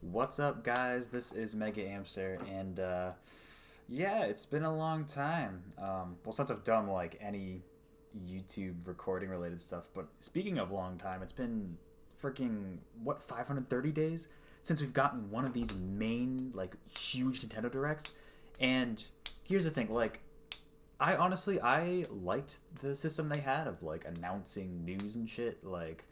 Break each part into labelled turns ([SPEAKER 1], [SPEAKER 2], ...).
[SPEAKER 1] What's up, guys? This is MegaAmpster, and yeah, it's been a long time. Well, since I've done like any YouTube recording related stuff, but speaking of long time, it's been freaking what 530 days since we've gotten one of these main like huge Nintendo Directs. And here's the thing, like I liked the system they had of like announcing news and shit, like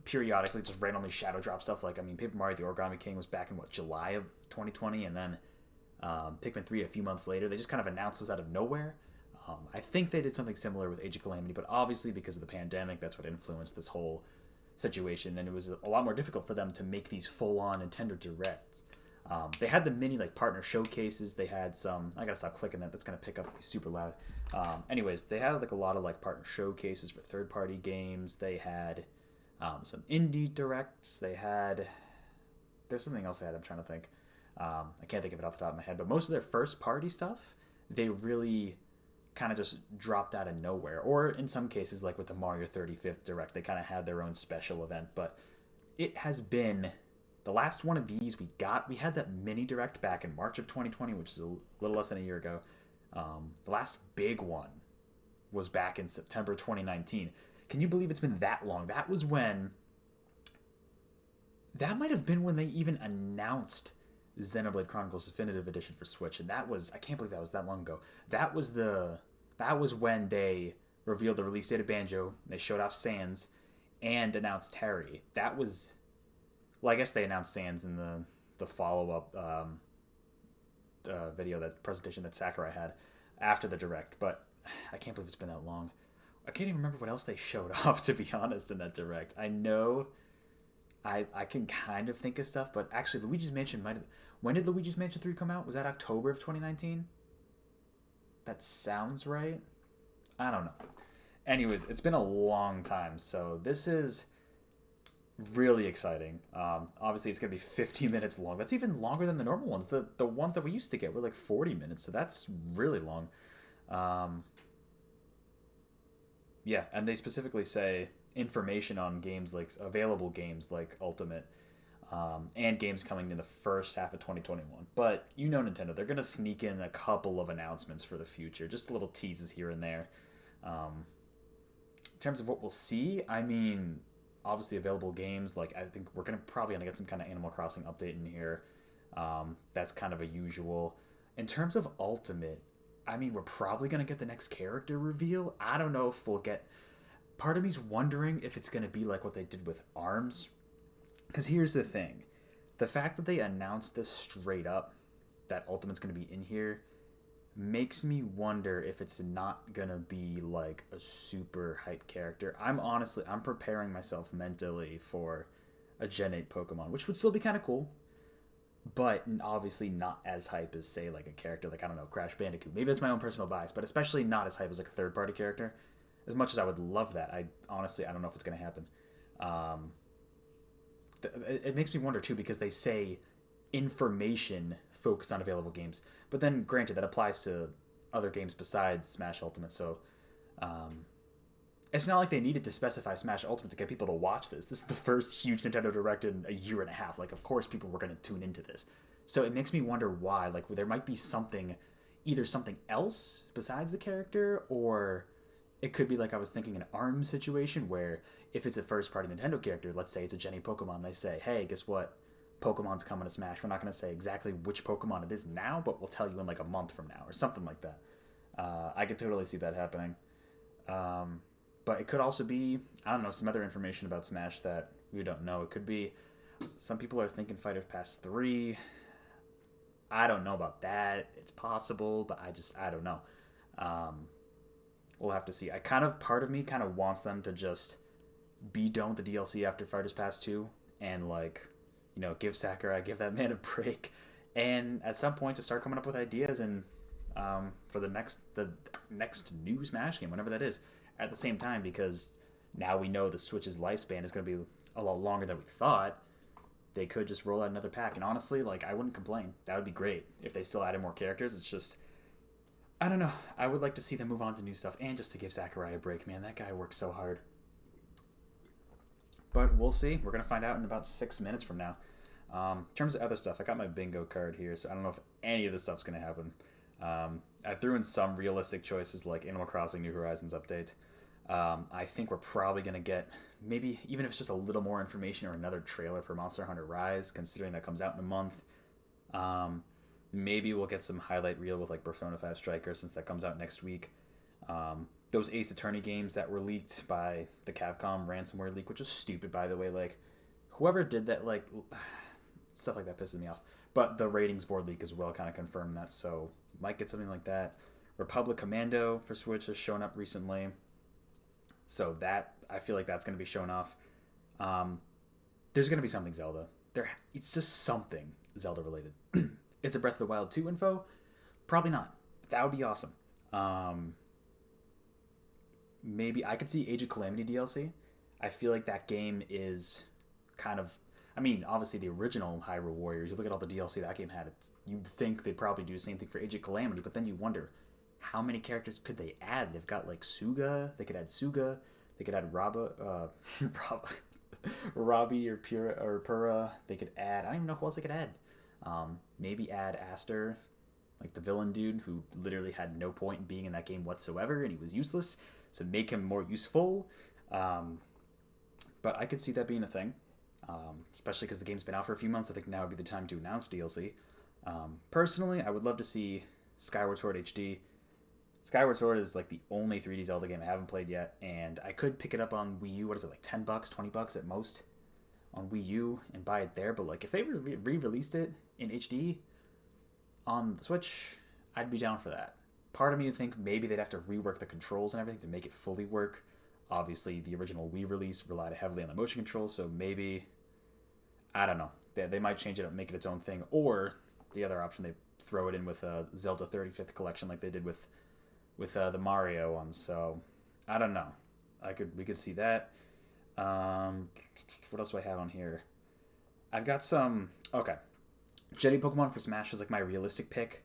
[SPEAKER 1] periodically just randomly shadow drop stuff. Like, I mean, Paper Mario: The Origami King was back in what, July of 2020, and then Pikmin 3 a few months later. They just kind of announced those out of nowhere. I think they did something similar with Age of Calamity, but obviously because of the pandemic, that's what influenced this whole situation, and it was a lot more difficult for them to make these full-on Nintendo Directs. They had the mini like partner showcases. They had some. I gotta stop clicking that. That's gonna pick up and be super loud. Anyways, they had like a lot of like partner showcases for third-party games. They had some indie directs. They had. There's something else they had. I'm trying to think. I can't think of it off the top of my head. But most of their first-party stuff, they really kind of just dropped out of nowhere. Or in some cases, like with the Mario 35th Direct, they kind of had their own special event. But it has been the last one of these we got. We had that mini direct back in March of 2020, which is a little less than a year ago. The last big one was back in September 2019. Can you believe it's been that long? That was when. That might have been when they even announced Xenoblade Chronicles Definitive Edition for Switch, and that was, I can't believe that was that long ago. That was when they revealed the release date of Banjo. They showed off Sans and announced Terry. That was, well, I guess they announced Sans in the follow up video, that presentation that Sakurai had after the direct. But I can't believe it's been that long. I can't even remember what else they showed off, to be honest, in that direct. I know I can kind of think of stuff, but actually Luigi's Mansion might have. When did Luigi's Mansion 3 come out? Was that October of 2019? That sounds right. I don't know. Anyways, it's been a long time, so this is really exciting. Obviously, it's going to be 50 minutes long. That's even longer than the normal ones. The ones that we used to get were like 40 minutes, so that's really long. Um, yeah, and they specifically say information on games like available games like Ultimate, and games coming in the first half of 2021. But you know Nintendo, they're going to sneak in a couple of announcements for the future, just little teases here and there. In terms of what we'll see, I mean, obviously available games, like I think we're going to probably going to get some kind of Animal Crossing update in here. That's kind of a usual. In terms of Ultimate, I mean, we're probably going to get the next character reveal. I don't know if we'll get. Part of me's wondering if it's going to be like what they did with ARMS. Because here's the thing, the fact that they announced this straight up, that Ultimate's going to be in here, makes me wonder if it's not going to be like a super hype character. I'm preparing myself mentally for a Gen 8 Pokemon, which would still be kind of cool, but obviously not as hype as, say, like a character like, I don't know, Crash Bandicoot. Maybe that's my own personal bias, but especially not as hype as like a third party character. As much as I would love that, I don't know if it's going to happen. Um, it makes me wonder too, because they say information focused on available games, but then granted that applies to other games besides Smash Ultimate. So um, it's not like they needed to specify Smash Ultimate to get people to watch this. This is the first huge Nintendo Direct in a year and a half. Like, of course people were going to tune into this. So it makes me wonder why. Like, there might be something, either something else besides the character, or it could be like I was thinking an ARM situation where if it's a first party Nintendo character, let's say it's a Jenny Pokemon, they say, hey, guess what? Pokemon's coming to Smash. We're not going to say exactly which Pokemon it is now, but we'll tell you in like a month from now or something like that. I could totally see that happening. Um, but it could also be, I don't know, some other information about Smash that we don't know. It could be, some people are thinking Fighter Pass 3. I don't know about that. It's possible, but I don't know. Um, we'll have to see. Part of me kind of wants them to just be done with the DLC after Fighters Pass 2 and, like, give Sakurai, give that man a break, and at some point to start coming up with ideas and for the next new Smash game, whenever that is, at the same time, because now we know the Switch's lifespan is going to be a lot longer than we thought. They could just roll out another pack, and honestly, like, I wouldn't complain. That would be great if they still added more characters. It's just, I don't know. I would like to see them move on to new stuff and just to give Sakurai a break, man. That guy works so hard. But we'll see. We're going to find out in about 6 minutes from now. In terms of other stuff, I got my bingo card here, so I don't know if any of this stuff's going to happen. I threw in some realistic choices like Animal Crossing New Horizons update. I think we're probably going to get, maybe even if it's just a little more information or another trailer for Monster Hunter Rise, considering that comes out in a month. Maybe we'll get some highlight reel with like Persona 5 Striker, since that comes out next week. Those Ace Attorney games that were leaked by the Capcom ransomware leak, which was stupid, by the way. Like, whoever did that, like, stuff like that pisses me off. But the ratings board leak as well kind of confirmed that, so might get something like that. Republic Commando for Switch has shown up recently, so that, I feel like that's going to be shown off. There's going to be something Zelda. It's just something Zelda related. Is it Breath of the Wild 2 info? Probably not. That would be awesome. Maybe I could see Age of Calamity DLC. I feel like that game is kind of, I mean, obviously the original Hyrule Warriors, you look at all the DLC that game had, you'd think they'd probably do the same thing for Age of Calamity, but then you wonder, how many characters could they add? They've got like Suga, they could add Suga, they could add Robbie or Pura, they could add, I don't even know who else they could add. Maybe add Aster, like the villain dude who literally had no point in being in that game whatsoever, and he was useless, so make him more useful. But I could see that being a thing, especially because the game's been out for a few months. I think now would be the time to announce DLC. Personally, I would love to see Skyward Sword HD. Skyward Sword is like the only 3D Zelda game I haven't played yet, and I could pick it up on Wii U. What is it, like $10, $20 at most on Wii U and buy it there? But like if they re-released it in HD on the Switch, I'd be down for that. Part of me would think maybe they'd have to rework the controls and everything to make it fully work. Obviously, the original Wii release relied heavily on the motion control, so maybe, I don't know. They might change it up, make it its own thing. Or the other option, they throw it in with Zelda 35th Collection like they did with the Mario one. So, I don't know. We could see that. What else do I have on here? I've got some, okay. Jetty Pokemon for Smash was like my realistic pick.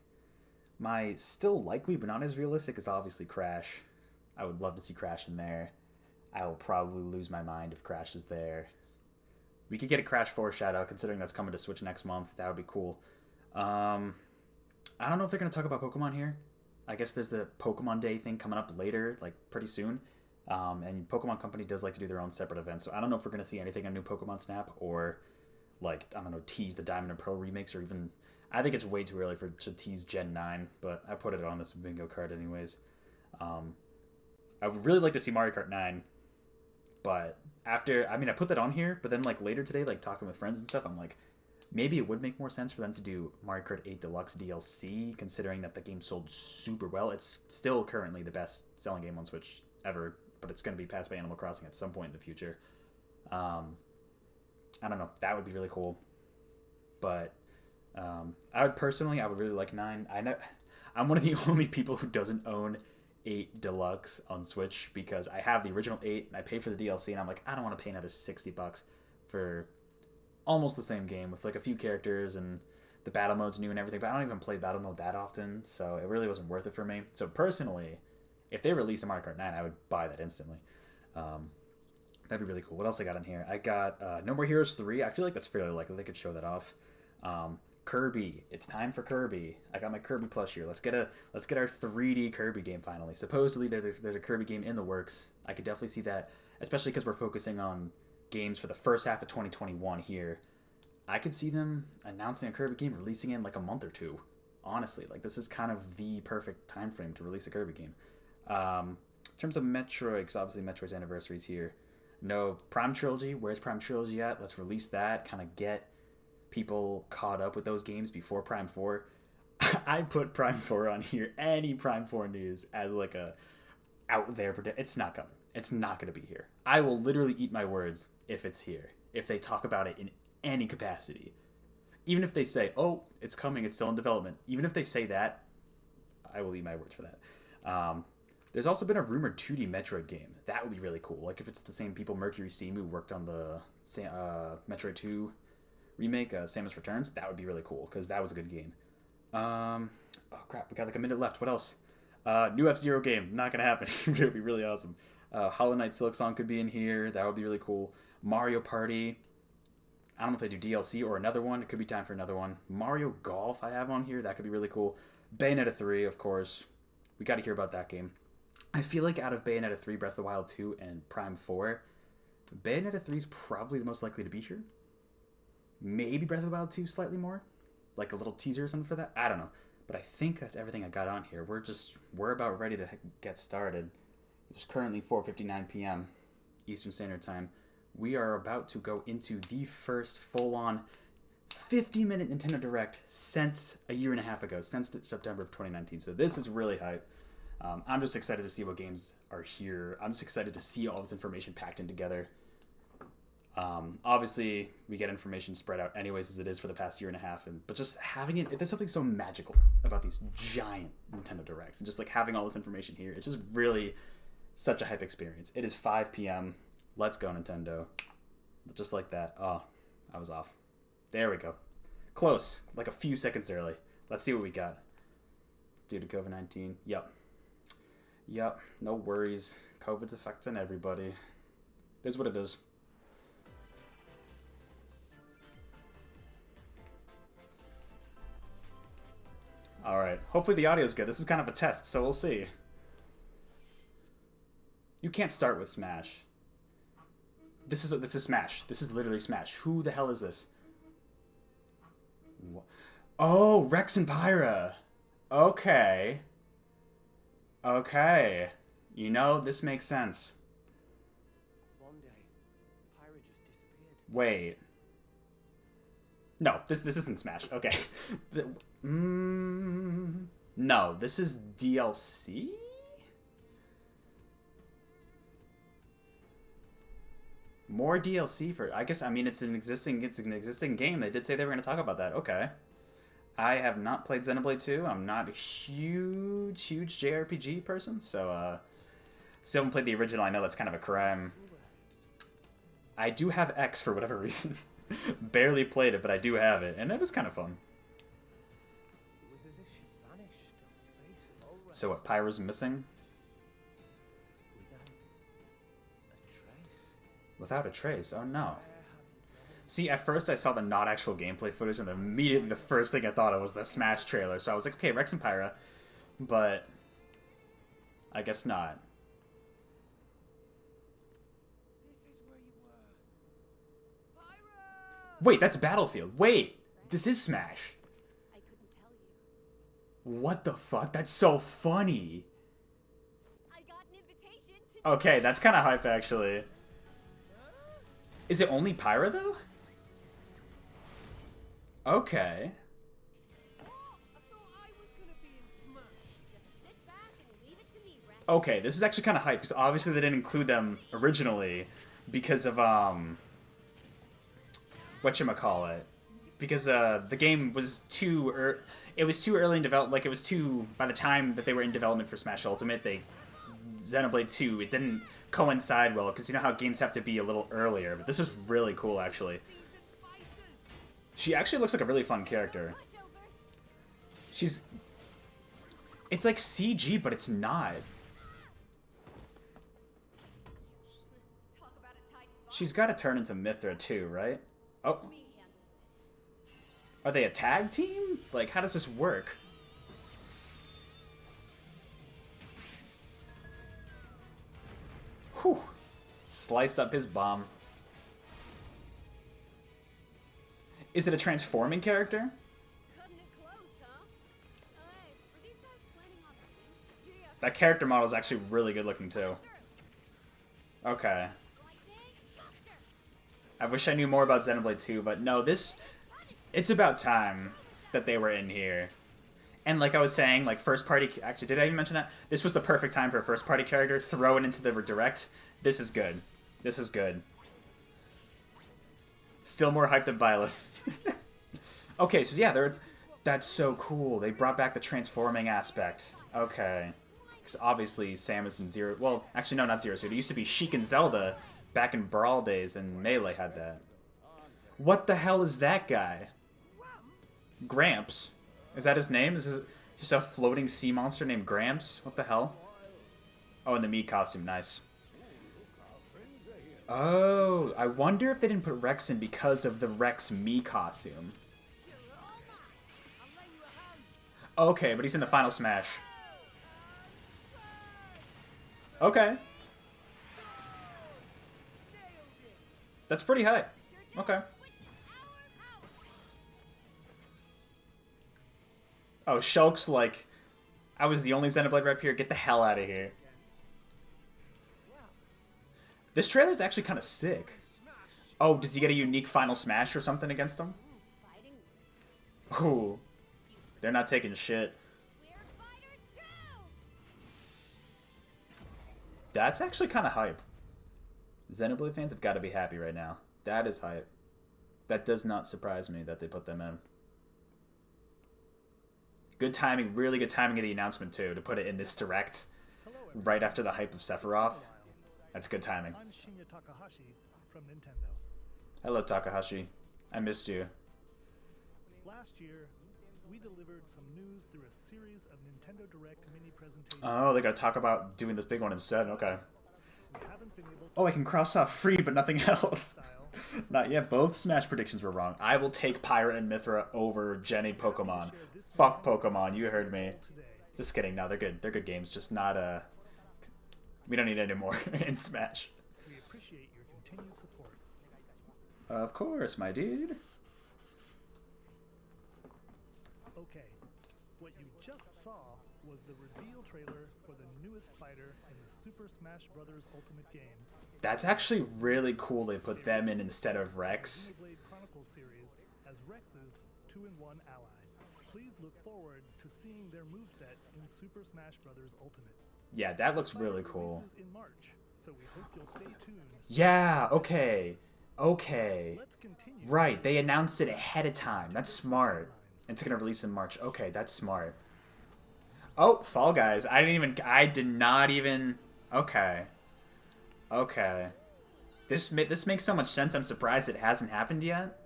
[SPEAKER 1] My still likely but not as realistic is obviously Crash. I would love to see Crash in there. I will probably lose my mind if Crash is there. We could get a Crash foreshadow, considering that's coming to Switch next month. That would be cool. I don't know if they're going to talk about Pokemon here. I guess there's the Pokemon Day thing coming up later, like pretty soon. And Pokemon Company does like to do their own separate events. So I don't know if we're going to see anything on new Pokemon Snap or, like, I don't know, tease the Diamond and Pearl remakes, or even, I think it's way too early to tease Gen 9, but I put it on this bingo card anyways. I would really like to see Mario Kart 9, but I put that on here, but then like later today, like talking with friends and stuff, I'm like, maybe it would make more sense for them to do Mario Kart 8 Deluxe DLC, considering that the game sold super well. It's still currently the best selling game on Switch ever, but it's going to be passed by Animal Crossing at some point in the future. I don't know. That would be really cool. But I would really like 9. I'm one of the only people who doesn't own 8 Deluxe on Switch, because I have the original 8 and I pay for the DLC, and I'm like, I don't want to pay another $60 for almost the same game with like a few characters, and the battle mode's new and everything, but I don't even play battle mode that often, so it really wasn't worth it for me. So personally, if they release a Mario Kart 9, I would buy that instantly. That'd be really cool. What else I got in here? I got No More Heroes 3. I feel like that's fairly likely they could show that off. Kirby. It's time for Kirby. I got my Kirby plush here. Let's get our 3D Kirby game finally. Supposedly there's a Kirby game in the works. I could definitely see that, especially because we're focusing on games for the first half of 2021 here. I could see them announcing a Kirby game, releasing it in like a month or two. Honestly, like this is kind of the perfect time frame to release a Kirby game. In terms of Metroid, because obviously Metroid's anniversary is here. No, Prime Trilogy. Where's Prime Trilogy at? Let's release that. Kind of get people caught up with those games before Prime 4. I put Prime 4 on here. Any Prime 4 news as like a out there. It's not coming. It's not going to be here. I will literally eat my words if it's here. If they talk about it in any capacity. Even if they say, oh, it's coming, it's still in development. Even if they say that, I will eat my words for that. There's also been a rumored 2D Metroid game. That would be really cool. Like if it's the same people, Mercury Steam, who worked on the Metroid 2 remake, Samus Returns, that would be really cool, because that was a good game. Oh crap, we got like a minute left. What else? New F-Zero game. Not going to happen. It would be really awesome. Hollow Knight Silk Song could be in here. That would be really cool. Mario Party. I don't know if they do DLC or another one. It could be time for another one. Mario Golf I have on here. That could be really cool. Bayonetta 3, of course. We got to hear about that game. I feel like out of Bayonetta 3, Breath of the Wild 2, and Prime 4, Bayonetta 3 is probably the most likely to be here. Maybe Breath of the Wild 2 slightly more. Like a little teaser or something for that. I don't know. But I think that's everything I got on here. We're about ready to get started. It's currently 4:59 p.m. Eastern Standard Time. We are about to go into the first full-on 50-minute Nintendo Direct since a year and a half ago, since September of 2019. So this is really hype. I'm just excited to see what games are here. I'm just excited to see all this information packed in together. Obviously, we get information spread out anyways as it is for the past year and a half. But just having it, there's something so magical about these giant Nintendo Directs. And just like having all this information here, it's just really such a hype experience. It is 5 p.m. Let's go, Nintendo. Just like that. Oh, I was off. There we go. Close. Like a few seconds early. Let's see what we got. Due to COVID-19. Yep. No worries. COVID's affecting everybody. It is what it is. Alright. Hopefully the audio's good. This is kind of a test, so we'll see. You can't start with Smash. This is Smash. This is literally Smash. Who the hell is this? Oh, Rex and Pyra. Okay. You know, this makes sense.
[SPEAKER 2] One day, Pyra just disappeared.
[SPEAKER 1] Wait. No, this isn't Smash. Okay. No, this is DLC? More DLC for... I guess, I mean, it's an existing game. They did say they were going to talk about that. Okay. I have not played Xenoblade 2. I'm not a huge JRPG person, so, still haven't played the original. I know that's kind of a crime. I do have X for whatever reason. Barely played it, but I do have it, and it was kind of fun.
[SPEAKER 2] It was as if she vanished off the face of all realms.
[SPEAKER 1] So what, Pyra's missing? Without a trace? Oh no. See, at first I saw the not actual gameplay footage, and immediately the first thing I thought of was the Smash trailer. So I was like, okay, Rex and Pyra. But I guess not.
[SPEAKER 2] This is where you were. Pyra!
[SPEAKER 1] Wait, that's Battlefield. Wait, this is Smash.
[SPEAKER 3] I couldn't tell you.
[SPEAKER 1] What the fuck? That's so funny.
[SPEAKER 3] I got an invitation to...
[SPEAKER 1] Okay, that's kind of hype, actually. Is it only Pyra, though? Okay.
[SPEAKER 2] Oh, I thought I was gonna be in Smash.
[SPEAKER 3] Just sit back and leave it to me, Rex.
[SPEAKER 1] Okay, this is actually kind of hype, because obviously they didn't include them originally because of, whatchamacallit. Because, the game was too early in development, like, it was too, by the time that they were in development for Smash Ultimate, Xenoblade 2, it didn't coincide well, because you know how games have to be a little earlier, but this is really cool, actually. She actually looks like a really fun character. It's like CG, but it's not.
[SPEAKER 3] Talk about a tight spot.
[SPEAKER 1] She's got to turn into Mithra too, right? Oh,
[SPEAKER 3] Let me handle this.
[SPEAKER 1] are they a tag team? Like, how does this work? Whew. Slice up his bomb. Is it a transforming character?
[SPEAKER 3] Cutting it close, huh? Hey, were these guys planning on me? Gee,
[SPEAKER 1] That character model is actually really good looking too. Okay. I wish I knew more about Xenoblade 2, but no, it's about time that they were in here. And like I was saying, like first party, actually, did I even mention that? This was the perfect time for a first party character, throw it into the direct. This is good. This is good. Still more hype than Violet. Okay, so yeah, that's so cool. They brought back the transforming aspect. Okay. Because obviously Samus and Zero, well, actually no, not Zero Suit. It used to be Sheik and Zelda back in Brawl days, and Melee had that. What the hell is that guy? Gramps? Is that his name? Is this just a floating sea monster named Gramps? What the hell? Oh, in the Mii costume. Nice. Oh, I wonder if they didn't put Rex in because of the Rex Me costume. Okay, but he's in the final Smash. Okay. That's pretty high. Okay. Oh, Shulk's like, I was the only Xenoblade rep here. Get the hell out of here. This trailer's actually kind of sick. Oh, does he get a unique final Smash or something against him? Ooh. They're not taking shit. That's actually kind of hype. Xenoblade fans have got to be happy right now. That is hype. That does not surprise me that they put them in. Good timing, really good timing of the announcement too, to put it in this direct right after the hype of Sephiroth. That's good timing.
[SPEAKER 4] I'm Shinya Takahashi from Nintendo.
[SPEAKER 1] Hello, Takahashi. I missed you.
[SPEAKER 4] Last year, we delivered some news through a series of Nintendo Direct mini presentations.
[SPEAKER 1] Oh, they gotta talk about doing this big one instead. Okay.
[SPEAKER 4] We haven't been able to
[SPEAKER 1] Oh, I can cross off free, but nothing else. Not yet. Both Smash predictions were wrong. I will take Pyra and Mithra over Jenny Pokemon. Fuck Pokemon. You heard me. Just kidding. No, they're good. They're good games. Just not we don't need any more in Smash.
[SPEAKER 4] We appreciate your continued support.
[SPEAKER 1] Of course, my dude.
[SPEAKER 4] Okay, what you just saw was the reveal trailer for the newest fighter in the Super Smash Bros. Ultimate game.
[SPEAKER 1] That's actually really cool they put them in instead of Rex.
[SPEAKER 4] Xenoblade Chronicles series as Rex's 2-in-1 ally. Please look forward to seeing their moveset in Super Smash Bros. Ultimate.
[SPEAKER 1] Yeah, that looks really cool.
[SPEAKER 4] Releases in March, so we hope you'll stay tuned.
[SPEAKER 1] Yeah, okay. Okay.
[SPEAKER 4] Let's continue.
[SPEAKER 1] Right, they announced it ahead of time. That's smart. It's gonna release in March. Okay, that's smart. Oh, Fall Guys. I did not even... Okay. Okay. This makes so much sense. I'm surprised it hasn't happened yet.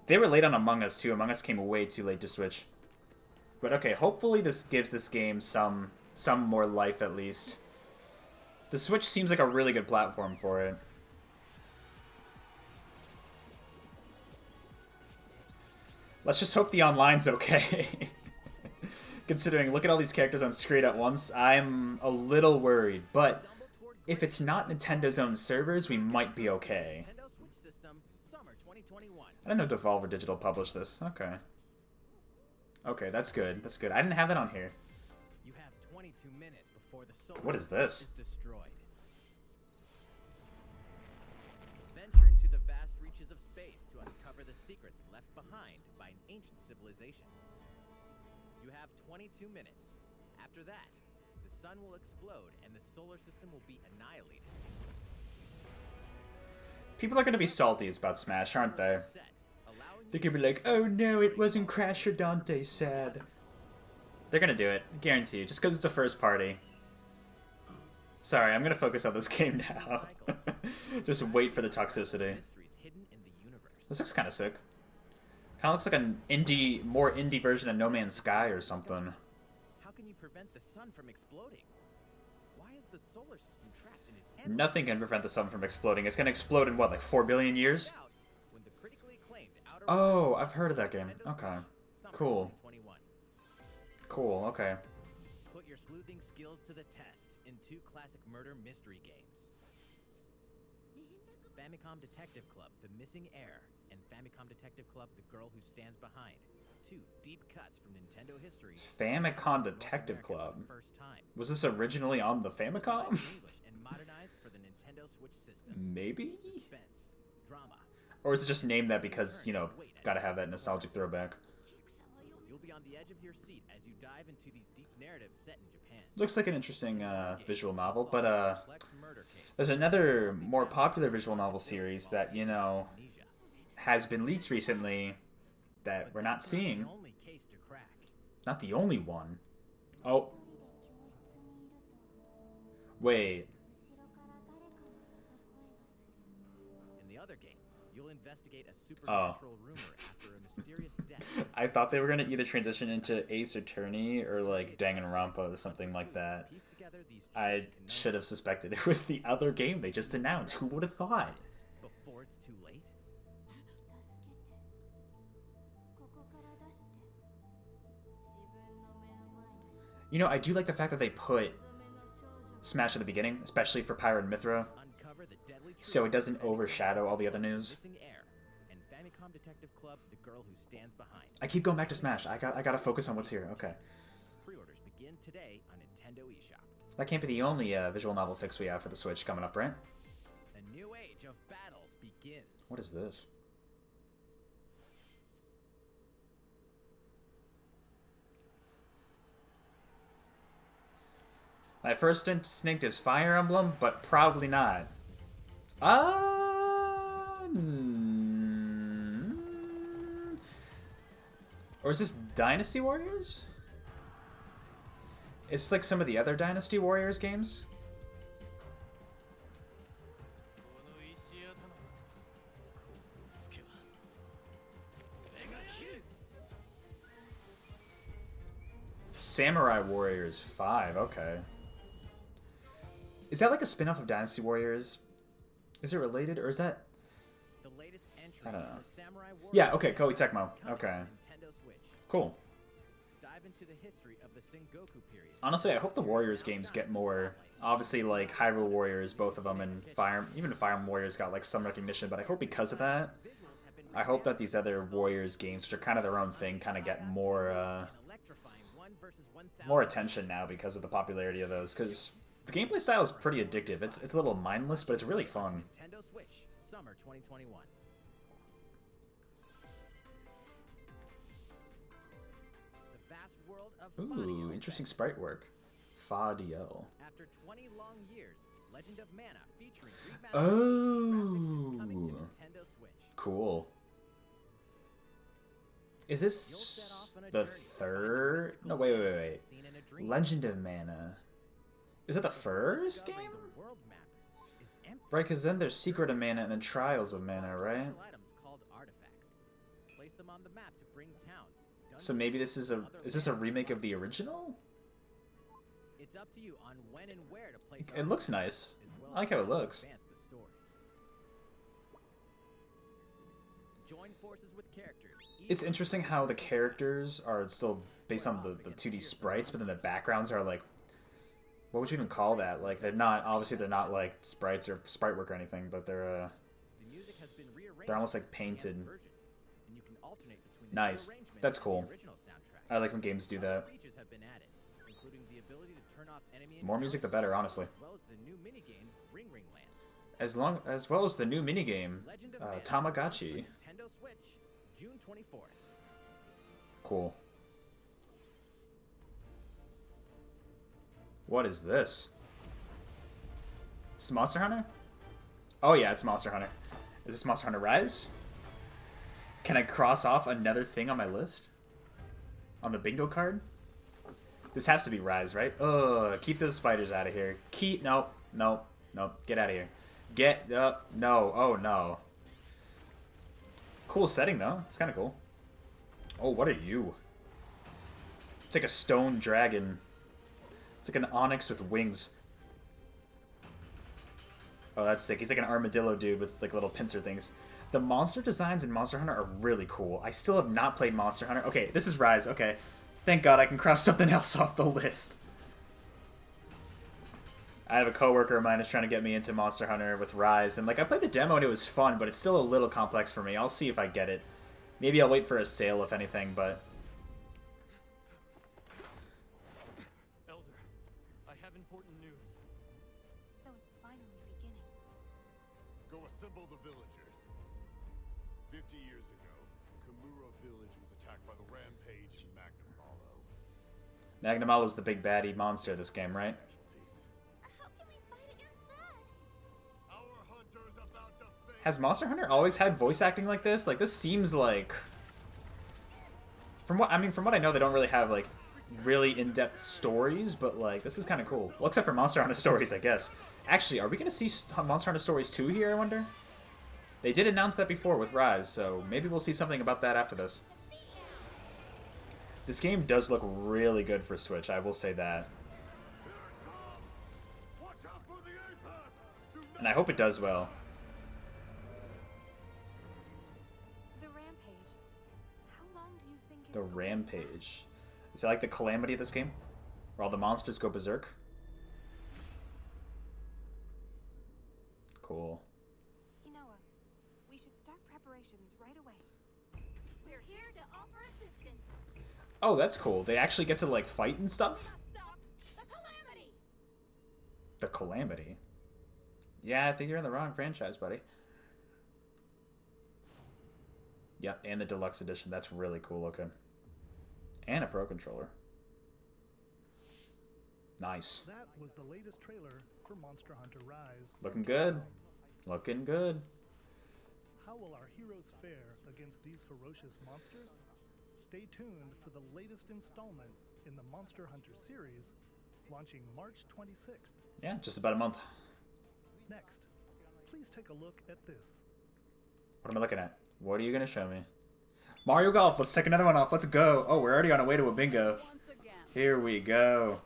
[SPEAKER 1] They were late on Among Us, too. Among Us came way too late to Switch. But okay, hopefully this gives this game some more life, at least. The Switch seems like a really good platform for it. Let's just hope the online's okay. Considering, look at all these characters on screen at once, I'm a little worried. But if it's not Nintendo's own servers, we might be okay.
[SPEAKER 2] Nintendo Switch System, Summer 2021.
[SPEAKER 1] I didn't know Devolver Digital published this. Okay. Okay, that's good. That's good. I didn't have that on here.
[SPEAKER 2] You have 22 minutes before the solar
[SPEAKER 1] What is
[SPEAKER 2] system
[SPEAKER 1] this?
[SPEAKER 2] is destroyed. Venture into the vast reaches of space to uncover the secrets left behind by an ancient civilization. You have 22 minutes. After that, the sun will explode and the solar system will be annihilated.
[SPEAKER 1] People are going to be salty about Smash, aren't they?
[SPEAKER 2] Set, allowing
[SPEAKER 1] They're
[SPEAKER 2] you
[SPEAKER 1] going to be like, oh no, it wasn't Crash or Dante sad. They're going to do it. Guarantee you. Just because it's a first party. Sorry, I'm going to focus on this game now. Just wait for the toxicity.
[SPEAKER 2] mysteries hidden in the universe.
[SPEAKER 1] This looks kind of sick. Kind of looks like an more indie version of No Man's Sky or something.
[SPEAKER 2] How can you prevent the sun from exploding? Why is the solar system trapped in an endless
[SPEAKER 1] Nothing can prevent the sun from exploding. It's going to explode in, what, like 4 billion years?
[SPEAKER 2] doubt when the critically acclaimed Outer
[SPEAKER 1] Oh,
[SPEAKER 2] Wilds
[SPEAKER 1] I've heard of that game.
[SPEAKER 2] Nintendo
[SPEAKER 1] Okay.
[SPEAKER 2] Switch, Summer
[SPEAKER 1] Cool.
[SPEAKER 2] 2021.
[SPEAKER 1] Cool, okay.
[SPEAKER 2] Put your sleuthing skills to the test in 2 classic murder mystery games. Famicom Detective Club, The Missing Heir, and Famicom Detective Club, The Girl Who Stands Behind. 2 deep cuts from Nintendo history.
[SPEAKER 1] Famicom
[SPEAKER 2] to North
[SPEAKER 1] Detective
[SPEAKER 2] America
[SPEAKER 1] Club.
[SPEAKER 2] for the first time.
[SPEAKER 1] Was this originally on the Famicom?
[SPEAKER 2] English and modernized for the Nintendo Switch system.
[SPEAKER 1] Maybe?
[SPEAKER 2] Suspense, drama.
[SPEAKER 1] Or is it just named that because, you know, gotta have that nostalgic throwback?
[SPEAKER 2] You'll be on the edge of your seat as you dive into these deep narratives set in Japan.
[SPEAKER 1] Looks like an interesting visual novel, but
[SPEAKER 2] Complex murder case.
[SPEAKER 1] there's another more popular visual novel series that, you know,
[SPEAKER 2] Amnesia.
[SPEAKER 1] has been leaked recently that we're not
[SPEAKER 2] That's
[SPEAKER 1] seeing.
[SPEAKER 2] the only case to crack.
[SPEAKER 1] Not the only one. Oh. Wait.
[SPEAKER 2] In the other game, you'll investigate a supernatural rumor after a mysterious death.
[SPEAKER 1] I thought they were gonna either transition into Ace Attorney or like Danganronpa or something like that.
[SPEAKER 2] Piece together these
[SPEAKER 1] I
[SPEAKER 2] chain
[SPEAKER 1] should have suspected it was the other game they just announced. Who would have thought?
[SPEAKER 2] connections before it's too late.
[SPEAKER 3] ここから出して自分の目の前に
[SPEAKER 1] You know, I do like the fact that they put
[SPEAKER 3] 目の少女
[SPEAKER 1] Smash at the beginning, especially for Pyro and Mithra,
[SPEAKER 2] Uncover the deadly
[SPEAKER 1] so
[SPEAKER 2] truth
[SPEAKER 1] it doesn't
[SPEAKER 2] of
[SPEAKER 1] overshadow all the other news.
[SPEAKER 2] Missing Heir and Famicom Detective Club, The Girl Who Stands Behind.
[SPEAKER 1] I keep going back to Smash. I gotta focus on what's here. Okay.
[SPEAKER 2] Pre-orders begin today on Nintendo eShop.
[SPEAKER 1] That can't be the only visual novel fix we have for the Switch coming up, right?
[SPEAKER 2] A new age of battles begins.
[SPEAKER 1] What is this? My first instinct is Fire Emblem, but probably not. Or is this Dynasty Warriors? It's like some of the other Dynasty Warriors games. Samurai Warriors 5, okay. Is that like a spin-off of Dynasty Warriors? Is it related, or is that...
[SPEAKER 2] The latest entry
[SPEAKER 1] I don't
[SPEAKER 2] in
[SPEAKER 1] know.
[SPEAKER 2] the Samurai Warriors
[SPEAKER 1] Yeah, okay, Koei
[SPEAKER 2] franchise
[SPEAKER 1] Tecmo.
[SPEAKER 2] is coming
[SPEAKER 1] Okay.
[SPEAKER 2] to Nintendo Switch.
[SPEAKER 1] Cool.
[SPEAKER 2] Dive into the history of the Sengoku period.
[SPEAKER 1] Honestly, I hope the Warriors games get more... Obviously, like, Hyrule Warriors, both of them, and even Fire Emblem Warriors got, like, some recognition, but I hope because of that,
[SPEAKER 2] Visuals have been
[SPEAKER 1] I hope that these other Warriors games, which are kind of their own thing, kind of get more,
[SPEAKER 2] an electrifying 1 versus 1,000
[SPEAKER 1] more attention now because of the popularity of those, because the gameplay style is pretty addictive. It's a little mindless, but it's really fun.
[SPEAKER 2] Nintendo Switch, summer 2021. The vast world of
[SPEAKER 1] Ooh,
[SPEAKER 2] Fadio
[SPEAKER 1] interesting
[SPEAKER 2] Effects.
[SPEAKER 1] sprite work. Fadiel.
[SPEAKER 2] After 20 long years, Legend of Mana featuring remastered
[SPEAKER 1] Oh.
[SPEAKER 2] graphics is coming to Nintendo Switch.
[SPEAKER 1] Cool. Is
[SPEAKER 2] You'll
[SPEAKER 1] this
[SPEAKER 2] set off on a
[SPEAKER 1] the
[SPEAKER 2] journey to find
[SPEAKER 1] third?
[SPEAKER 2] mystical
[SPEAKER 1] No, wait.
[SPEAKER 2] locations seen in a dream.
[SPEAKER 1] Legend of Mana. Is it the first
[SPEAKER 2] Discovering
[SPEAKER 1] game?
[SPEAKER 2] the world map is empty.
[SPEAKER 1] Right, because then there's Secret of Mana and then Trials of Mana, right?
[SPEAKER 2] Special items called artifacts. Place them on the map to bring towns.
[SPEAKER 1] So maybe this is
[SPEAKER 2] dungeons,
[SPEAKER 1] is this a
[SPEAKER 2] other
[SPEAKER 1] remake of
[SPEAKER 2] lands.
[SPEAKER 1] the original?
[SPEAKER 2] It's up to you on when and where to place
[SPEAKER 1] It looks
[SPEAKER 2] artifacts,
[SPEAKER 1] nice.
[SPEAKER 2] as well
[SPEAKER 1] I like
[SPEAKER 2] as
[SPEAKER 1] how it
[SPEAKER 2] to
[SPEAKER 1] looks.
[SPEAKER 2] advance the story. Join forces with characters.
[SPEAKER 1] It's interesting how the characters are still based on the 2D sprites, but then the backgrounds are like, what would you even call that? Like, they're not, obviously they're not like sprites or sprite work or anything, but they're
[SPEAKER 2] The music has been rearranged
[SPEAKER 1] They're almost
[SPEAKER 2] for
[SPEAKER 1] like
[SPEAKER 2] this enhanced
[SPEAKER 1] painted.
[SPEAKER 2] version, and you can alternate between the
[SPEAKER 1] Nice.
[SPEAKER 2] new arrangements
[SPEAKER 1] That's
[SPEAKER 2] and
[SPEAKER 1] cool.
[SPEAKER 2] the original soundtrack.
[SPEAKER 1] I like when games do that.
[SPEAKER 2] Features have been added, including the ability to turn off enemy
[SPEAKER 1] More music the
[SPEAKER 2] encounters,
[SPEAKER 1] better, honestly.
[SPEAKER 2] as well as the new minigame Ring Ring Land.
[SPEAKER 1] As well as the new minigame,
[SPEAKER 2] Legend of Mana
[SPEAKER 1] Tamagotchi.
[SPEAKER 2] for Nintendo Switch, June 24th.
[SPEAKER 1] Cool. What is this? It's Monster Hunter? Oh yeah, it's Monster Hunter. Is this Monster Hunter Rise? Can I cross off another thing on my list? On the bingo card? This has to be Rise, right? Ugh, keep those spiders out of here. Nope. Get out of here. Get up. No. Oh no. Cool setting though. It's kind of cool. Oh, what are you? It's like a stone dragon. It's like an onyx with wings. Oh, that's sick. He's like an armadillo dude with like little pincer things. The monster designs in Monster Hunter are really cool. I still have not played Monster Hunter. Okay, this is Rise. Okay. Thank God I can cross something else off the list. I have a coworker of mine who's trying to get me into Monster Hunter with Rise, and like I played the demo and it was fun, but it's still a little complex for me. I'll see if I get it. Maybe I'll wait for a sale if anything, but
[SPEAKER 5] Elder, I have important news.
[SPEAKER 3] So it's finally beginning.
[SPEAKER 6] Go assemble the villagers. 50 years ago, Kamura village was attacked by the rampage in Magnum Hollow.
[SPEAKER 1] Magnum Hollow's the big baddie monster of this game, right?
[SPEAKER 6] Casualties.
[SPEAKER 3] How can we fight against that?
[SPEAKER 6] Our hunter's about to face.
[SPEAKER 1] Has Monster Hunter always had voice acting like this? Like, this seems like... From what I know, they don't really have, like, really in-depth stories, but, like, this is kind of cool. Well, except for Monster Hunter Stories, I guess. Actually, are we going to see Monster Hunter Stories 2 here, I wonder? They did announce that before with Rise, so maybe we'll see something about that after this. This game does look really good for Switch, I will say that.
[SPEAKER 6] Watch out for the apex! Do not
[SPEAKER 1] And I hope it does well.
[SPEAKER 3] The rampage. How long do you think it's
[SPEAKER 1] The
[SPEAKER 3] going to
[SPEAKER 1] Rampage. Is it like the Calamity of this game? Where all the monsters go berserk? Cool.
[SPEAKER 3] Inoa, we should start preparations right away. We're here to offer assistance.
[SPEAKER 1] Oh, that's cool. They actually get to, like, fight and stuff?
[SPEAKER 3] Stop the calamity!
[SPEAKER 1] The Calamity? Yeah, I think you're in the wrong franchise, buddy. Yep, and the Deluxe Edition. That's really cool looking. And a Pro Controller. Nice.
[SPEAKER 4] That was the latest trailer for Monster Hunter Rise.
[SPEAKER 1] Looking good. Looking good.
[SPEAKER 4] How will our heroes fare against these ferocious monsters? Stay tuned for the latest installment in the Monster Hunter series, launching March 26th.
[SPEAKER 1] Yeah, just about a month.
[SPEAKER 4] Next, please take a look at this.
[SPEAKER 1] What am I looking at? What are you going to show me? Mario Golf. Let's take another one off. Let's go. Oh, we're already on our way to a bingo. Here we go.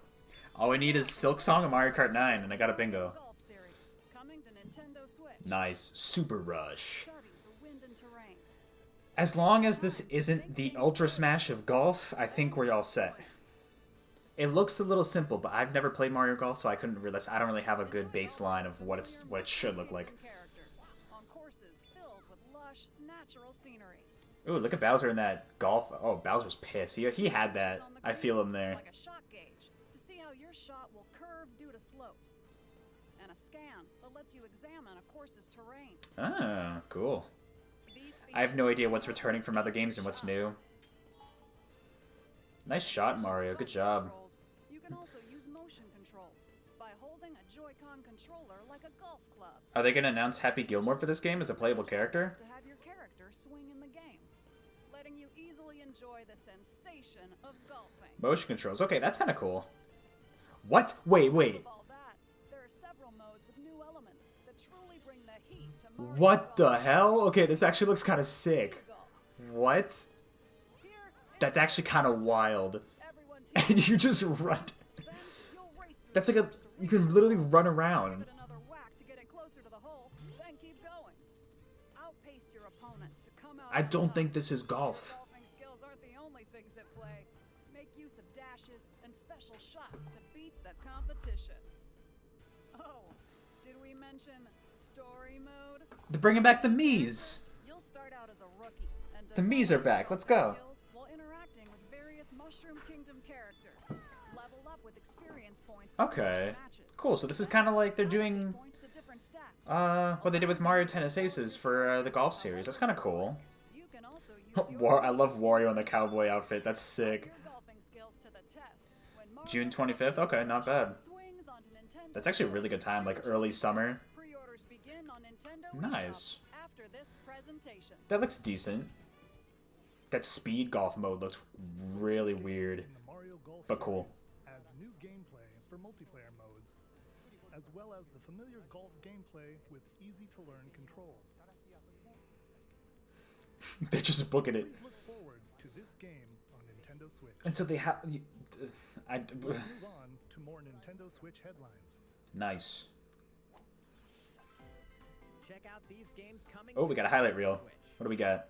[SPEAKER 1] All we need is Silk Song and Mario Kart 9, and I got a bingo.
[SPEAKER 7] Golf series coming to Nintendo Switch.
[SPEAKER 1] Nice. Super Rush.
[SPEAKER 7] Study the wind and terrain.
[SPEAKER 1] As long as this isn't the Ultra Smash of golf, I think we're all set. It looks a little simple, but I've never played Mario Golf, so I couldn't realize. I don't really have a good baseline of what it should look like.
[SPEAKER 7] Characters on courses filled with lush, natural scenery.
[SPEAKER 1] Ooh, look at Bowser in that golf. Oh, Bowser's pissed. He had that.
[SPEAKER 7] On the
[SPEAKER 1] I feel him
[SPEAKER 7] greens,
[SPEAKER 1] there.
[SPEAKER 7] Like a shot gauge to see how your shot will curve due to slopes, and a scan that lets you examine a course's terrain.
[SPEAKER 1] Ah, cool.
[SPEAKER 7] These
[SPEAKER 1] I have no
[SPEAKER 7] features
[SPEAKER 1] idea what's
[SPEAKER 7] help
[SPEAKER 1] returning from other games and what's new. Nice shot, Mario. Good job.
[SPEAKER 7] Controls. You can also use motion controls by holding a Joy-Con controller like a golf club.
[SPEAKER 1] Are they going to announce Happy Gilmore for this game as a playable character?
[SPEAKER 7] To have your character swing in the game, letting you easily enjoy the sensation of golfing.
[SPEAKER 1] Motion controls. Okay, that's kind of cool. What? Wait.
[SPEAKER 7] Of all that, there are several modes with new elements that truly bring the heat to Mario
[SPEAKER 1] What the
[SPEAKER 7] Golf.
[SPEAKER 1] hell? Okay, this actually looks kind of sick.
[SPEAKER 7] Golf.
[SPEAKER 1] What?
[SPEAKER 7] Here
[SPEAKER 1] That's actually kind of wild.
[SPEAKER 7] everyone
[SPEAKER 1] And you just run.
[SPEAKER 7] then you'll race through
[SPEAKER 1] That's
[SPEAKER 7] the
[SPEAKER 1] like a...
[SPEAKER 7] course to
[SPEAKER 1] You
[SPEAKER 7] reach
[SPEAKER 1] can
[SPEAKER 7] the
[SPEAKER 1] literally
[SPEAKER 7] hole.
[SPEAKER 1] run
[SPEAKER 7] Give
[SPEAKER 1] around.
[SPEAKER 7] it another whack to get it closer to the hole, then keep going. Outpace your opponents to come out
[SPEAKER 1] I
[SPEAKER 7] on
[SPEAKER 1] don't
[SPEAKER 7] top.
[SPEAKER 1] think this is golf.
[SPEAKER 7] Your golfing skills aren't the only things at play. Make use of dashes and special shots to beat the competition. Oh, did we mention story mode?
[SPEAKER 1] They're bringing back the Miis.
[SPEAKER 7] You'll start out as a rookie and
[SPEAKER 1] The Miis are
[SPEAKER 7] develop
[SPEAKER 1] back. Let's
[SPEAKER 7] golfing
[SPEAKER 1] go.
[SPEAKER 7] skills while interacting with various Mushroom Kingdom characters. Level up with experience points.
[SPEAKER 1] Okay.
[SPEAKER 7] matches.
[SPEAKER 1] Cool, so this is kind of like they're doing...
[SPEAKER 7] Points to different stats.
[SPEAKER 1] What they did with Mario Tennis Aces for the golf series. That's kind of cool.
[SPEAKER 7] You can also use
[SPEAKER 1] I love Wario in the cowboy outfit. That's sick.
[SPEAKER 7] your golfing skills to the test when
[SPEAKER 1] June
[SPEAKER 7] Mario
[SPEAKER 1] 25th? Okay, not bad.
[SPEAKER 7] swings onto Nintendo
[SPEAKER 1] That's actually a really good time, like early summer.
[SPEAKER 7] Pre-orders begin on Nintendo
[SPEAKER 1] Nice.
[SPEAKER 7] eShop after this presentation.
[SPEAKER 1] That looks decent. That speed golf mode looks really weird.
[SPEAKER 4] In the Mario Golf
[SPEAKER 1] But cool.
[SPEAKER 4] series adds new gameplay for multiplayer modes, as well as the familiar golf gameplay with easy-to-learn controls.
[SPEAKER 1] They're just booking it.
[SPEAKER 4] Please look forward to this game on Nintendo Switch.
[SPEAKER 1] And so they have...
[SPEAKER 4] Let's move on to more Nintendo Switch headlines.
[SPEAKER 1] Nice.
[SPEAKER 2] Check out these games coming
[SPEAKER 1] Oh,
[SPEAKER 2] to
[SPEAKER 1] we got a highlight reel.
[SPEAKER 2] Switch.
[SPEAKER 1] What do we got?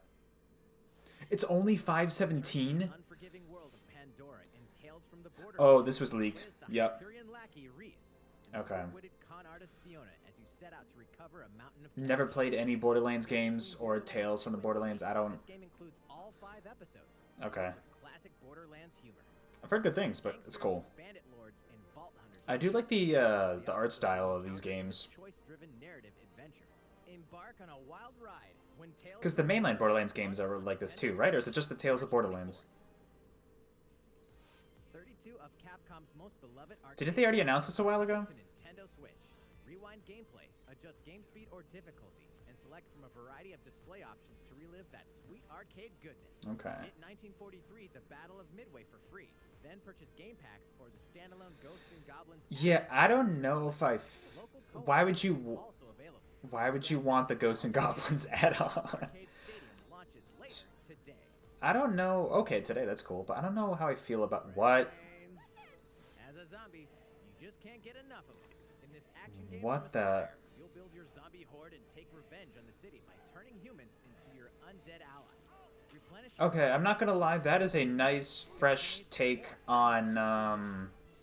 [SPEAKER 1] It's only 517?
[SPEAKER 2] Unforgiving world of Pandora and Tales from the Borderlands.
[SPEAKER 1] Oh, this was leaked.
[SPEAKER 2] It is the
[SPEAKER 1] Yep.
[SPEAKER 2] Hyperion lackey Reese and
[SPEAKER 1] Okay.
[SPEAKER 2] quick-witted con artist Fiona as you set out to recover a mountain of
[SPEAKER 1] Never
[SPEAKER 2] cash.
[SPEAKER 1] played any Borderlands games or Tales from the Borderlands. I don't...
[SPEAKER 2] This game includes all 5 episodes.
[SPEAKER 1] Okay.
[SPEAKER 2] With classic Borderlands humor.
[SPEAKER 1] I've heard good things, but it's cool.
[SPEAKER 2] Bandit lords and vault hunters.
[SPEAKER 1] I do like the art style of these games.
[SPEAKER 2] Choice-driven narrative adventure. Embark on a wild ride when Tales
[SPEAKER 1] Because the mainline Borderlands games are like this too, right? Or is it just the Tales of Borderlands?
[SPEAKER 2] 32 of Capcom's most beloved
[SPEAKER 1] Didn't they already announce this a while ago?
[SPEAKER 2] to Nintendo Switch. Rewind gameplay, adjust game speed or difficulty, and select from a variety of display options to relive that sweet arcade goodness.
[SPEAKER 1] Okay.
[SPEAKER 2] Hit 1943 The Battle of Midway for free. Then purchase game packs or the standalone Ghosts and Goblins.
[SPEAKER 1] Yeah, I don't know if I...
[SPEAKER 2] Local co-op
[SPEAKER 1] Why would
[SPEAKER 2] is
[SPEAKER 1] you...
[SPEAKER 2] also available.
[SPEAKER 1] Why would you want the Ghosts and Goblins add-on?
[SPEAKER 2] Arcade Stadium launches later today.
[SPEAKER 1] I don't know. Okay, today, that's cool. But I don't know how I feel about... What?
[SPEAKER 2] As a zombie, you just can't get enough of them. In this action game
[SPEAKER 1] What
[SPEAKER 2] from a
[SPEAKER 1] the-
[SPEAKER 2] Square, you'll build your zombie horde and take revenge on the city by turning humans into your undead allies. Replenish your
[SPEAKER 1] Okay, I'm not gonna lie. That is a nice, fresh take on...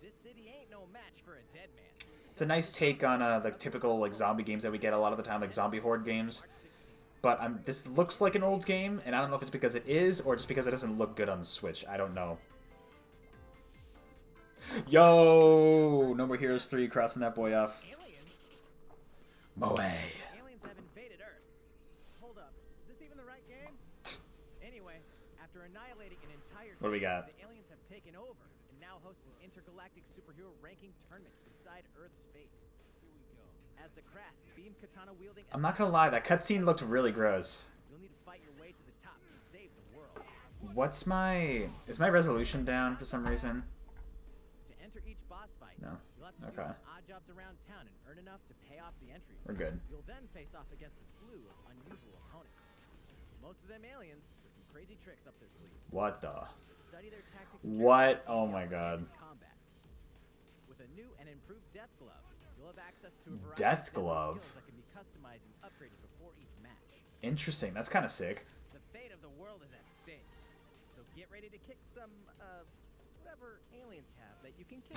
[SPEAKER 2] This city ain't no match for a dead man.
[SPEAKER 1] It's a nice take on the typical like zombie games that we get a lot of the time, like zombie horde games. But this looks like an old game, and I don't know if it's because it is or just because it doesn't look good on Switch. I don't know. Yo, No More Heroes 3 crossing that boy off.
[SPEAKER 2] Aliens?
[SPEAKER 1] Moe.
[SPEAKER 2] Aliens have invaded Earth. Hold up, is this even the right game? Anyway, after annihilating an entire city,
[SPEAKER 1] What do we got?
[SPEAKER 2] the aliens have taken over and now host an intergalactic superhero ranking tournament to decide Earth's fate. Here we go. As the crass beam katana wielding,
[SPEAKER 1] I'm not gonna lie, that cutscene looked really gross.
[SPEAKER 2] you'll need to fight your way to the top to save the world.
[SPEAKER 1] What's my... Is my resolution down for some reason?
[SPEAKER 2] To enter each boss fight,
[SPEAKER 1] No.
[SPEAKER 2] you'll have to
[SPEAKER 1] Okay.
[SPEAKER 2] do some odd jobs around town and earn enough to pay off the entry.
[SPEAKER 1] We're good.
[SPEAKER 2] You'll then face off against a slew of unusual opponents. Most of them aliens with some crazy tricks up their sleeves.
[SPEAKER 1] What the...
[SPEAKER 2] Study their tactics
[SPEAKER 1] What?
[SPEAKER 2] carefully
[SPEAKER 1] Oh my
[SPEAKER 2] in
[SPEAKER 1] god.
[SPEAKER 2] combat. With a new and improved Death Glove, you'll have access to a variety
[SPEAKER 1] Death
[SPEAKER 2] of deadly
[SPEAKER 1] Glove?
[SPEAKER 2] skills that can be customized and upgraded before each match.
[SPEAKER 1] Interesting. That's kind of sick.
[SPEAKER 2] The fate of the world is at stake. So get ready to kick some, whatever aliens have that you can kick.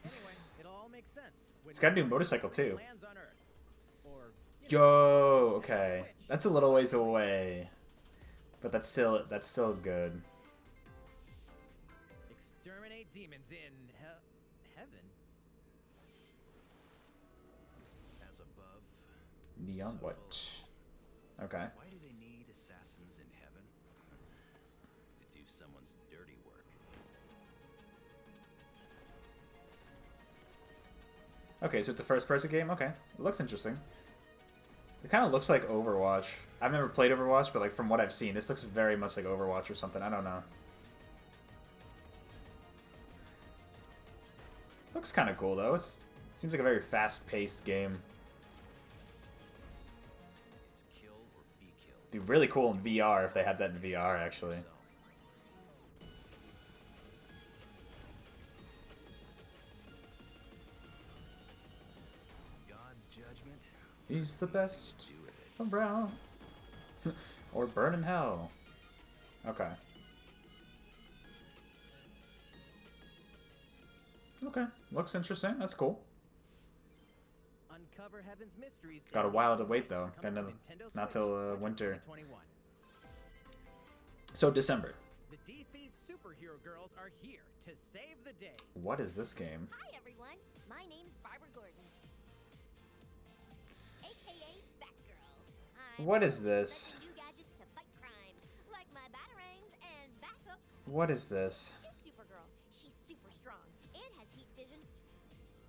[SPEAKER 2] Anyway, it'll all make sense.
[SPEAKER 1] It's got a new motorcycle, too.
[SPEAKER 2] Lands on Earth. Or, you know,
[SPEAKER 1] Yo, okay. That's a little ways away. But that's still good.
[SPEAKER 2] exterminate demons in heaven.
[SPEAKER 8] As above,
[SPEAKER 1] Neon
[SPEAKER 8] so
[SPEAKER 1] what?
[SPEAKER 8] below.
[SPEAKER 1] Okay.
[SPEAKER 8] Why do they need assassins in heaven? To do someone's dirty work.
[SPEAKER 1] Okay, so it's a first-person game? Okay. It looks interesting. It kind of looks like Overwatch. I've never played Overwatch, but like from what I've seen, this looks very much like Overwatch or something. I don't know. Looks kind of cool, though. It seems like a very fast-paced game.
[SPEAKER 8] It's kill or be killed.
[SPEAKER 1] Be really cool in VR if they had that in VR, actually.
[SPEAKER 8] God's judgment.
[SPEAKER 1] He's the best
[SPEAKER 8] Do with it.
[SPEAKER 1] around. Or burn in hell. Okay. Okay. Looks interesting. That's cool.
[SPEAKER 2] Uncover heaven's mysteries.
[SPEAKER 1] Got a
[SPEAKER 2] in
[SPEAKER 1] while to wait, though.
[SPEAKER 2] coming
[SPEAKER 1] Got
[SPEAKER 2] to
[SPEAKER 1] no-
[SPEAKER 2] Nintendo
[SPEAKER 1] not
[SPEAKER 2] Switch,
[SPEAKER 1] till winter.
[SPEAKER 2] 2021.
[SPEAKER 1] So December.
[SPEAKER 2] The DC superhero girls are here to save the day.
[SPEAKER 1] What is this game?
[SPEAKER 3] Hi, everyone. My name's Barbara Gordon, aka Batgirl.
[SPEAKER 1] What is this?
[SPEAKER 3] New gadgets to fight crime, like my batarangs and backup
[SPEAKER 1] What is this?
[SPEAKER 3] is Supergirl. She's super strong and has heat vision,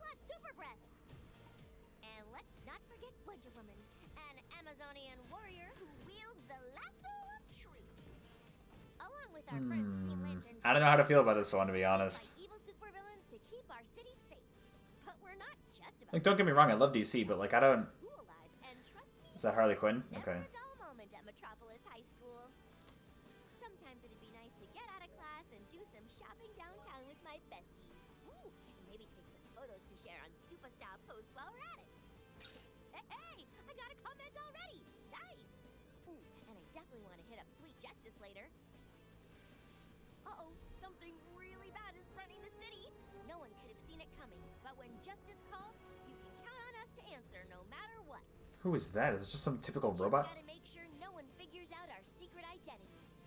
[SPEAKER 3] plus super breath. And let's not forget Wonder Woman, an Amazonian warrior who wields the lasso of truth. Along with our friends Green Lantern.
[SPEAKER 1] I don't know how to feel about this one, to be honest.
[SPEAKER 3] Fight evil supervillains to keep our city safe. But we're not just about
[SPEAKER 1] Like, don't get me wrong, I love DC, but like, I don't...
[SPEAKER 3] school lives, and trust me,
[SPEAKER 1] Is that Harley Quinn?
[SPEAKER 3] never
[SPEAKER 1] Okay.
[SPEAKER 3] a dull moment at Metropolis High School. Sometimes it'd be nice to get out of class and do some shopping downtown with my besties. Ooh, and maybe take some photos to share on Superstar Post while we're at it. Hey, I got a comment already. Nice. Ooh, and I definitely want to hit up Sweet Justice later. Uh-oh, something really bad is threatening the city. No one could have seen it coming, but when justice calls, you can count on us to answer no matter what.
[SPEAKER 1] Who is that? Is it just some typical
[SPEAKER 3] Just
[SPEAKER 1] robot?
[SPEAKER 3] gotta make sure no one figures out our secret identities.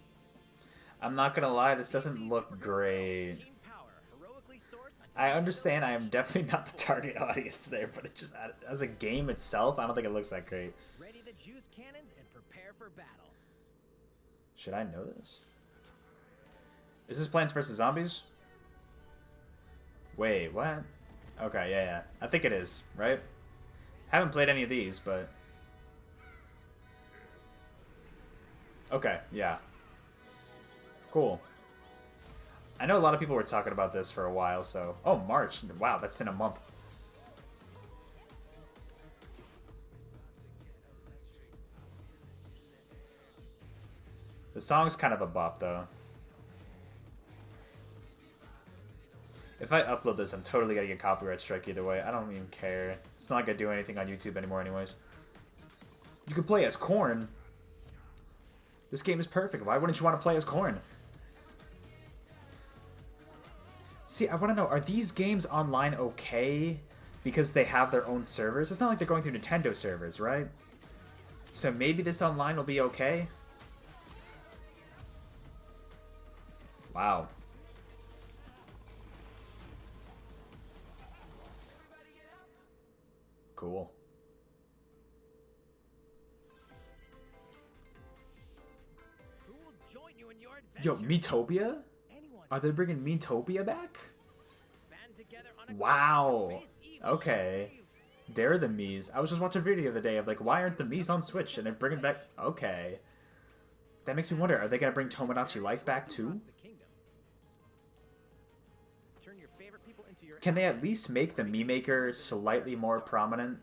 [SPEAKER 1] I'm not gonna lie, this doesn't
[SPEAKER 2] DC
[SPEAKER 1] look
[SPEAKER 2] superhero
[SPEAKER 1] great.
[SPEAKER 2] girls, team power, heroically source until
[SPEAKER 1] I
[SPEAKER 2] Nintendo
[SPEAKER 1] understand I am
[SPEAKER 2] Switch.
[SPEAKER 1] definitely not the target audience there, but it just, as a game itself, I don't think it looks that great.
[SPEAKER 2] Ready the juice cannons and prepare for battle.
[SPEAKER 1] Should I know this? Is this Plants vs. Zombies? Wait, what? Okay, yeah. I think it is, right? Haven't played any of these, but... Okay, yeah. Cool. I know a lot of people were talking about this for a while, so... Oh, March. Wow, that's in a month. The song's kind of a bop, though. If I upload this, I'm totally gonna get copyright strike either way. I don't even care. It's not like I do anything on YouTube anymore anyways. You can play as Corn. This game is perfect. Why wouldn't you want to play as Corn? See, I want to know, are these games online okay because they have their own servers? It's not like they're going through Nintendo servers, right? So maybe this online will be okay? Wow. Cool.
[SPEAKER 2] Who will join you in your
[SPEAKER 1] Yo,
[SPEAKER 2] adventure?
[SPEAKER 1] Miitopia?
[SPEAKER 2] Anyone
[SPEAKER 1] Are they bringing Miitopia back?
[SPEAKER 2] band together on a
[SPEAKER 1] Wow.
[SPEAKER 2] quest to face evil
[SPEAKER 1] Okay.
[SPEAKER 2] and save.
[SPEAKER 1] They're the Miis. I was just watching a video the other day of like, why aren't the Miis on Switch? And they're bringing back... Okay. That makes me wonder, are they going to bring Tomodachi Life back too?
[SPEAKER 2] Across the kingdom. Turn your favorite people into your
[SPEAKER 1] Can they at least make the Mii Maker slightly more prominent?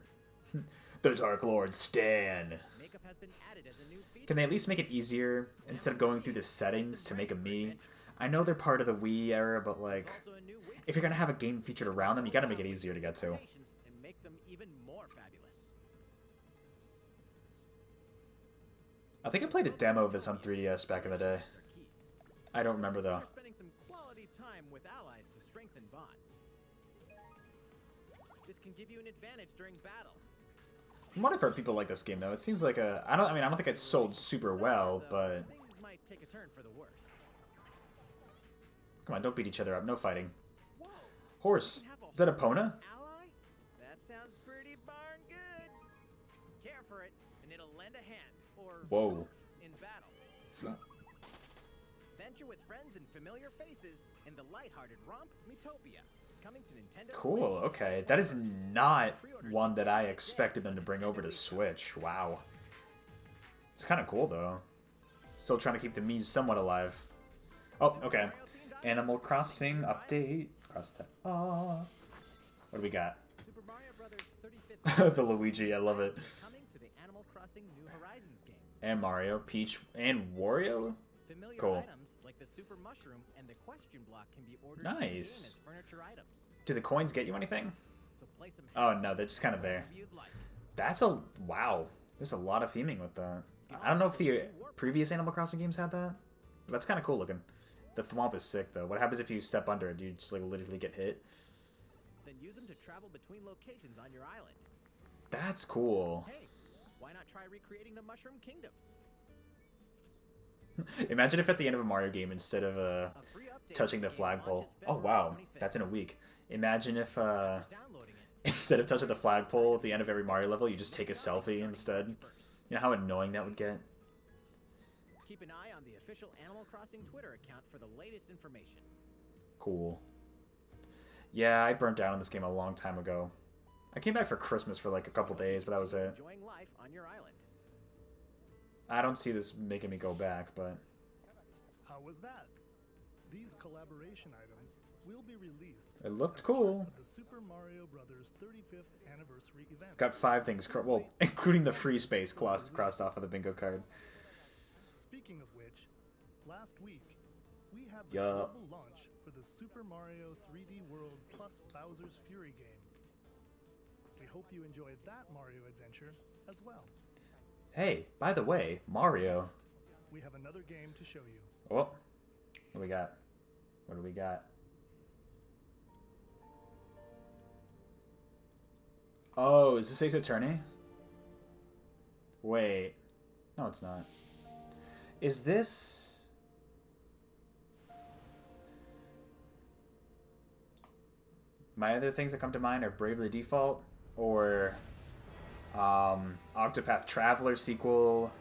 [SPEAKER 1] The Dark Lord Stan.
[SPEAKER 2] Makeup has been added as a new feature.
[SPEAKER 1] Can they at least make it easier instead of going through the settings to make a Mii? I know they're part of the Wii era, but like,
[SPEAKER 2] Also a new wig
[SPEAKER 1] if you're going to have a game featured around them, you got to make it easier to get to.
[SPEAKER 2] combinations and make them even more fabulous.
[SPEAKER 1] I think I played a demo of this on 3DS back in the day. I don't remember though.
[SPEAKER 2] Consider spending some quality time with allies to strengthen bonds. This can give you an advantage during battle.
[SPEAKER 1] From what I've heard, people like this game though. It seems like a... I don't think it's sold super well, but...
[SPEAKER 2] Things might take a turn for the worse.
[SPEAKER 1] Come on, don't beat each other up. No fighting.
[SPEAKER 2] Whoa,
[SPEAKER 1] Horse.
[SPEAKER 2] we have
[SPEAKER 1] Is that a
[SPEAKER 2] horse
[SPEAKER 1] Epona?
[SPEAKER 2] as an ally? That sounds pretty darn good. Care for it, and it'll lend a hand, or
[SPEAKER 1] Whoa.
[SPEAKER 2] both, in battle. Venture with friends and familiar faces in the lighthearted romp Miitopia. Coming to Nintendo
[SPEAKER 1] Cool,
[SPEAKER 2] Switch.
[SPEAKER 1] okay. That is not one that I expected them to bring over to Switch. Wow. It's kind of cool, though. Still trying to keep the Miis somewhat alive. Oh, okay. Animal Crossing update. Cross that off. What do we got?
[SPEAKER 2] Super Mario Brothers 35th
[SPEAKER 1] The Luigi, I love it.
[SPEAKER 2] coming to the Animal Crossing New Horizons game.
[SPEAKER 1] And Mario, Peach, and Wario?
[SPEAKER 2] Familiar
[SPEAKER 1] Cool.
[SPEAKER 2] items like the super mushroom and the question block can be ordered in the game
[SPEAKER 1] Nice.
[SPEAKER 2] as furniture items.
[SPEAKER 1] Do the coins get you anything?
[SPEAKER 2] So play some
[SPEAKER 1] Oh, no, they're just kind of there.
[SPEAKER 2] whatever you'd like.
[SPEAKER 1] That's a... Wow. There's a lot of theming with that. I don't know if the previous Animal Crossing games had that. But that's kind of cool looking. The thwomp is sick, though. What happens if you step under it? Do you just, like, literally get hit?
[SPEAKER 2] Then use them to travel between locations on your island.
[SPEAKER 1] That's cool.
[SPEAKER 2] Hey, why not try recreating the Mushroom Kingdom?
[SPEAKER 1] Imagine if at the end of a Mario game, instead of
[SPEAKER 2] A free update
[SPEAKER 1] touching the
[SPEAKER 2] game
[SPEAKER 1] flagpole...
[SPEAKER 2] launches
[SPEAKER 1] Oh,
[SPEAKER 2] February
[SPEAKER 1] wow.
[SPEAKER 2] 25th.
[SPEAKER 1] That's in a week. Imagine if,
[SPEAKER 2] Downloading it.
[SPEAKER 1] instead of touching the flagpole at the end of every Mario level, you just take a selfie instead. You know how annoying that would get?
[SPEAKER 2] Keep an eye on the official Animal Crossing Twitter account for the latest information.
[SPEAKER 1] Cool. Yeah, I burnt down on this game a long time ago. I came back for Christmas for like a couple days, but that was it.
[SPEAKER 2] Enjoying life on your island.
[SPEAKER 1] I don't see this making me go back, but...
[SPEAKER 4] How was that? These collaboration items will be released.
[SPEAKER 1] It looked
[SPEAKER 4] as part
[SPEAKER 1] cool.
[SPEAKER 4] of the Super Mario Brothers 35th anniversary event.
[SPEAKER 1] Got 5 things, well, including the free space crossed off of the bingo card.
[SPEAKER 4] Speaking of which, last week we had the
[SPEAKER 1] Yeah.
[SPEAKER 4] global launch for the Super Mario 3D World plus Bowser's Fury game. We hope you enjoyed that Mario adventure as well.
[SPEAKER 1] Hey, by the way, Mario.
[SPEAKER 4] Next, we have another game to show you.
[SPEAKER 1] Oh, what do we got? What do we got? Oh, is this Ace Attorney? Wait. No, it's not. Is this... My other things that come to mind are Bravely Default or Octopath Traveler sequel,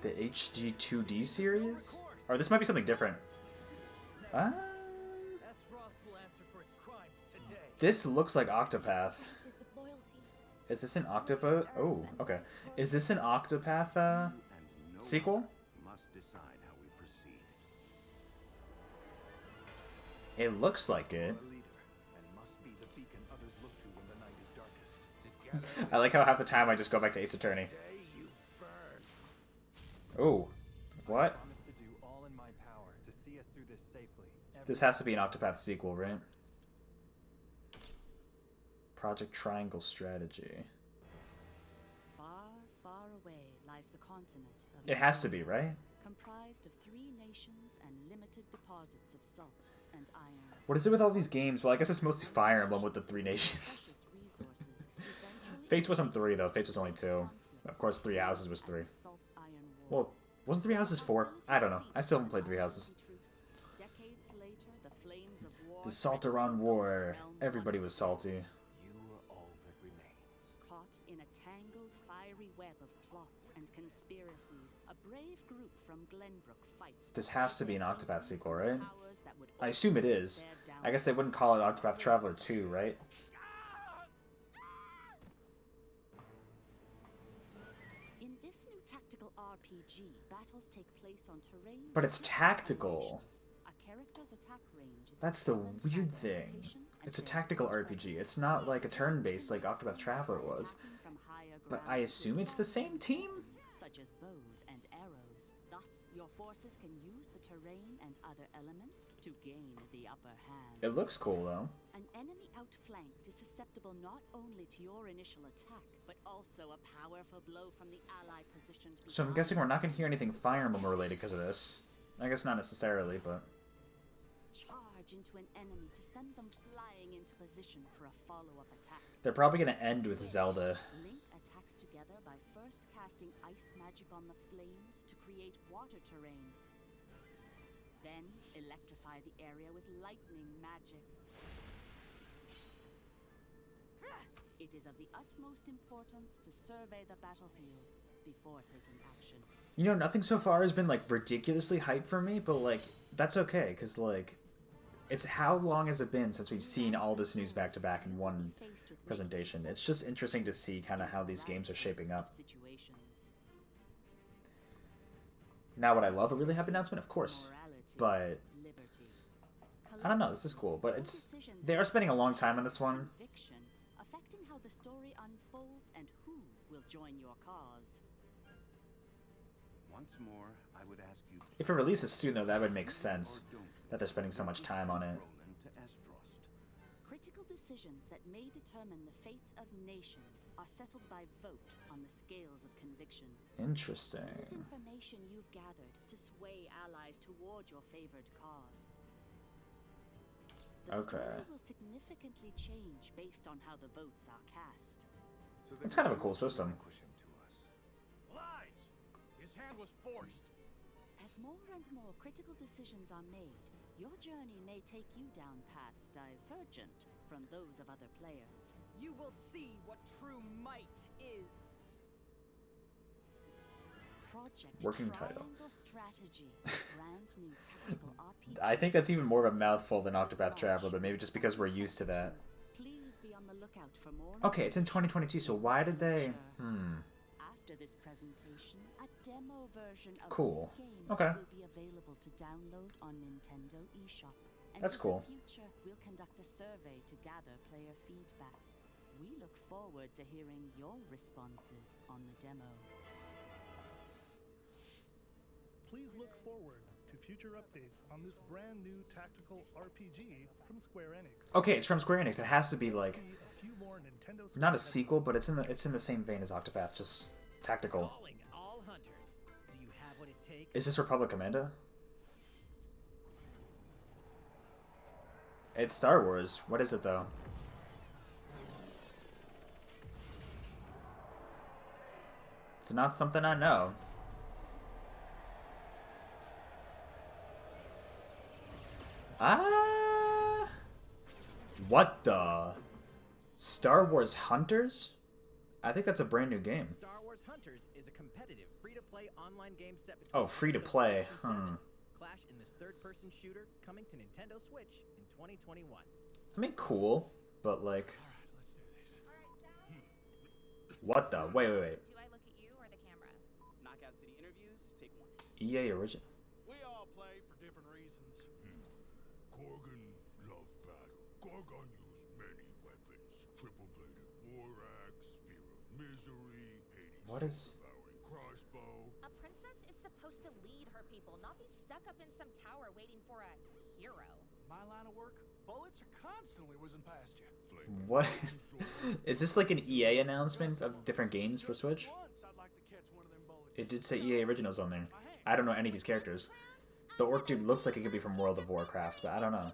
[SPEAKER 1] the HD2D series? Or this might be something different.
[SPEAKER 5] S. Frost will answer for its crimes today.
[SPEAKER 1] This looks like Octopath. Is this an Octopath? Oh, okay. Is this an Octopath sequel?
[SPEAKER 6] Must decide how we proceed.
[SPEAKER 1] It looks like it.
[SPEAKER 6] A leader, and must be the beacon others look to when the night is darkest. Together
[SPEAKER 1] I like how half the time I just go back to Ace Attorney.
[SPEAKER 6] day you burn.
[SPEAKER 1] Oh, what?
[SPEAKER 5] Promise to do all in my power to see us through this safely.
[SPEAKER 1] This has to be an Octopath sequel, right? Project Triangle Strategy.
[SPEAKER 9] Far, far away lies the continent of
[SPEAKER 1] It has to be, right?
[SPEAKER 9] comprised of 3 nations and limited deposits of salt and iron.
[SPEAKER 1] What is it with all these games? Well, I guess it's mostly Fire Emblem with the 3 nations.
[SPEAKER 9] Precious resources eventually
[SPEAKER 1] Fates wasn't 3 though. Fates was only 2. Of course, 3 Houses was 3.
[SPEAKER 9] Salt Iron War.
[SPEAKER 1] Well, wasn't 3 Houses 4? I don't know. I still haven't played 3 Houses.
[SPEAKER 9] Decades later, the flames of war
[SPEAKER 1] The Saltiron War. Everybody was salty.
[SPEAKER 8] You are all that remains.
[SPEAKER 9] caught in a tangled, fiery web of plots and conspiracies. A brave group from Glenbrook fights.
[SPEAKER 1] This has to be an Octopath sequel, right?
[SPEAKER 9] powers that would
[SPEAKER 1] I assume it is. I guess they wouldn't call it Octopath Traveler 2, right?
[SPEAKER 9] In this new tactical RPG, battles take place on terrain.
[SPEAKER 1] But it's tactical.
[SPEAKER 9] A character's attack range is
[SPEAKER 1] That's the
[SPEAKER 9] determined by
[SPEAKER 1] weird
[SPEAKER 9] the
[SPEAKER 1] thing.
[SPEAKER 9] location and
[SPEAKER 1] It's a
[SPEAKER 9] terrain
[SPEAKER 1] tactical
[SPEAKER 9] of
[SPEAKER 1] RPG.
[SPEAKER 9] threat.
[SPEAKER 1] It's not like a turn-based like Octopath Traveler was.
[SPEAKER 9] Attacking from higher
[SPEAKER 1] But
[SPEAKER 9] ground
[SPEAKER 1] I
[SPEAKER 9] with
[SPEAKER 1] assume it's the same team?
[SPEAKER 9] such as bows and arrows. Thus, your forces can use the terrain and other elements to gain the upper hand.
[SPEAKER 1] It looks cool though.
[SPEAKER 9] An enemy outflanked is susceptible not only to your initial attack, but also a powerful blow from the ally positioned
[SPEAKER 1] So I'm
[SPEAKER 9] behind.
[SPEAKER 1] guessing we're not going to hear anything Fire Emblem related because of this. I guess not necessarily, but...
[SPEAKER 9] Charge into an enemy to send them flying into position for a follow-up attack.
[SPEAKER 1] They're probably going to end with Zelda.
[SPEAKER 9] Link attacks together by first casting ice magic on the flames to create water terrain. Then electrify the area with lightning magic. It is of the utmost importance to survey the battlefield before taking action.
[SPEAKER 1] You know, nothing so far has been, like, ridiculously hyped for me, but, like, that's okay, because, like, it's how long has it been since we've seen all this news back-to-back in one presentation? It's just interesting to see kind of how these games are shaping up.
[SPEAKER 9] Situations.
[SPEAKER 1] Now, would I love a really happy announcement? Of course. But,
[SPEAKER 9] Liberty.
[SPEAKER 1] I don't know, this is cool, but it's... They are spending a long time on this one.
[SPEAKER 9] Conviction, affecting how the story unfolds and who will join your cause.
[SPEAKER 6] Once more, I would ask you
[SPEAKER 1] If it releases soon, though, that would make sense.
[SPEAKER 6] or don't
[SPEAKER 1] That they're spending so much time on it.
[SPEAKER 6] Roland to Esdrost.
[SPEAKER 9] Critical decisions that may determine the fates of nations are settled by vote on the scales of conviction.
[SPEAKER 1] Interesting.
[SPEAKER 9] Use information you've gathered to sway allies toward your favored cause. The
[SPEAKER 1] Okay.
[SPEAKER 9] story will significantly change based on how the votes are cast.
[SPEAKER 6] So
[SPEAKER 1] It's kind of a cool system.
[SPEAKER 6] Push him to us.
[SPEAKER 10] Lies! His hand was forced.
[SPEAKER 9] As more and more critical decisions are made, your journey may take you down paths divergent from those of other players.
[SPEAKER 7] You will see what true might is.
[SPEAKER 9] Project
[SPEAKER 1] Working title.
[SPEAKER 9] Triangle Strategy, a brand new tactical RPG.
[SPEAKER 1] I think that's even more of a mouthful than Octopath Traveler, but maybe just because we're used to that.
[SPEAKER 9] Please be on the lookout for more.
[SPEAKER 1] Okay, it's in 2022, so why did they...
[SPEAKER 9] After this presentation, a demo version of
[SPEAKER 1] Cool.
[SPEAKER 9] this game
[SPEAKER 1] Okay.
[SPEAKER 9] will be available to download on Nintendo eShop. And
[SPEAKER 1] That's
[SPEAKER 9] in
[SPEAKER 1] cool.
[SPEAKER 9] the future, we'll conduct a survey to gather player feedback. We look forward to hearing your responses on the demo.
[SPEAKER 4] Please look forward to future updates on this brand new tactical RPG from Square Enix.
[SPEAKER 1] Okay, it's from Square Enix. It has to be, like,
[SPEAKER 4] See a few more Nintendo
[SPEAKER 1] not a
[SPEAKER 4] Switch
[SPEAKER 1] sequel, but it's in the same vein as Octopath, just tactical.
[SPEAKER 2] Calling all hunters. Do you have what it takes?
[SPEAKER 1] Is this Republic Commando? It's Star Wars. What is it, though? It's not something I know. Ah! What the? Star Wars Hunters? I think that's a brand new game.
[SPEAKER 2] Star Wars Hunters is a competitive, free-to-play online game set between
[SPEAKER 1] Oh, free-to-play.
[SPEAKER 2] episodes 6 and 7. Clash in this third-person shooter coming to Nintendo Switch in 2021.
[SPEAKER 1] I mean, cool, but like,
[SPEAKER 6] Let's do this.
[SPEAKER 1] what the? Wait.
[SPEAKER 3] Do I look at you or the camera?
[SPEAKER 2] Knockout City interviews, take 1.
[SPEAKER 1] EA Origin.
[SPEAKER 6] We all play for different reasons. Gorgon loved battle. Gorgon used many weapons. Triple-bladed war axe, spear of misery, Hades
[SPEAKER 1] What is-
[SPEAKER 6] devouring crossbow.
[SPEAKER 3] A princess is
[SPEAKER 11] supposed to lead her people, not be stuck up in some tower waiting for a hero.
[SPEAKER 10] My line of work, bullets are constantly whizzing past you.
[SPEAKER 1] What? Is this like an EA announcement of different games for Switch? It did say EA Originals on there. I don't know any of these characters. The orc dude looks like he could be from World of Warcraft, but I don't know.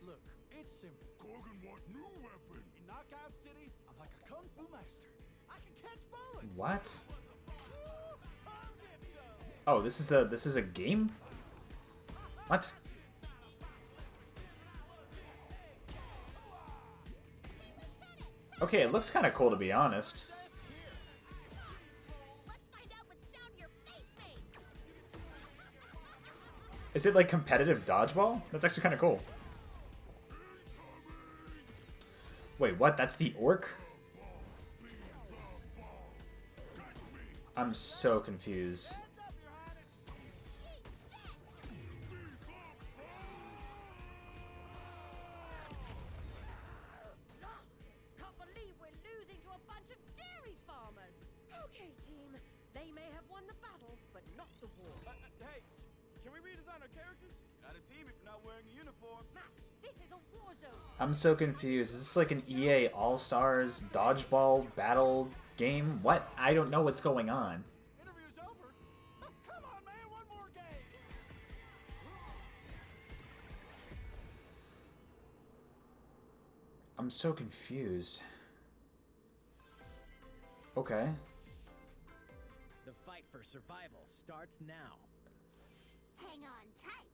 [SPEAKER 10] Look, it's simple.
[SPEAKER 6] Kogan want new weapon.
[SPEAKER 10] In Knockout City, I'm like a kung fu master. I can catch bullets.
[SPEAKER 1] What? Oh, this is a game? What? Okay, it looks kind of cool to be honest.
[SPEAKER 3] Let's find out what sound your face makes.
[SPEAKER 1] Is it like competitive dodgeball? That's actually kind of cool. Wait, what? That's the orc? I'm so confused.
[SPEAKER 11] Can't believe we're losing to a bunch of dairy farmers. Okay, team. They may have won the battle, but not the war.
[SPEAKER 10] Hey, can we redesign our characters? Not a team if you're not wearing a uniform.
[SPEAKER 11] Max, this is a war zone.
[SPEAKER 1] I'm so confused. Is this like an EA All-Stars dodgeball battle game? What? I don't know what's going on.
[SPEAKER 10] Interview's over. Come on, man, one more game.
[SPEAKER 1] I'm so confused. Okay.
[SPEAKER 2] The fight for survival starts now.
[SPEAKER 3] Hang on tight,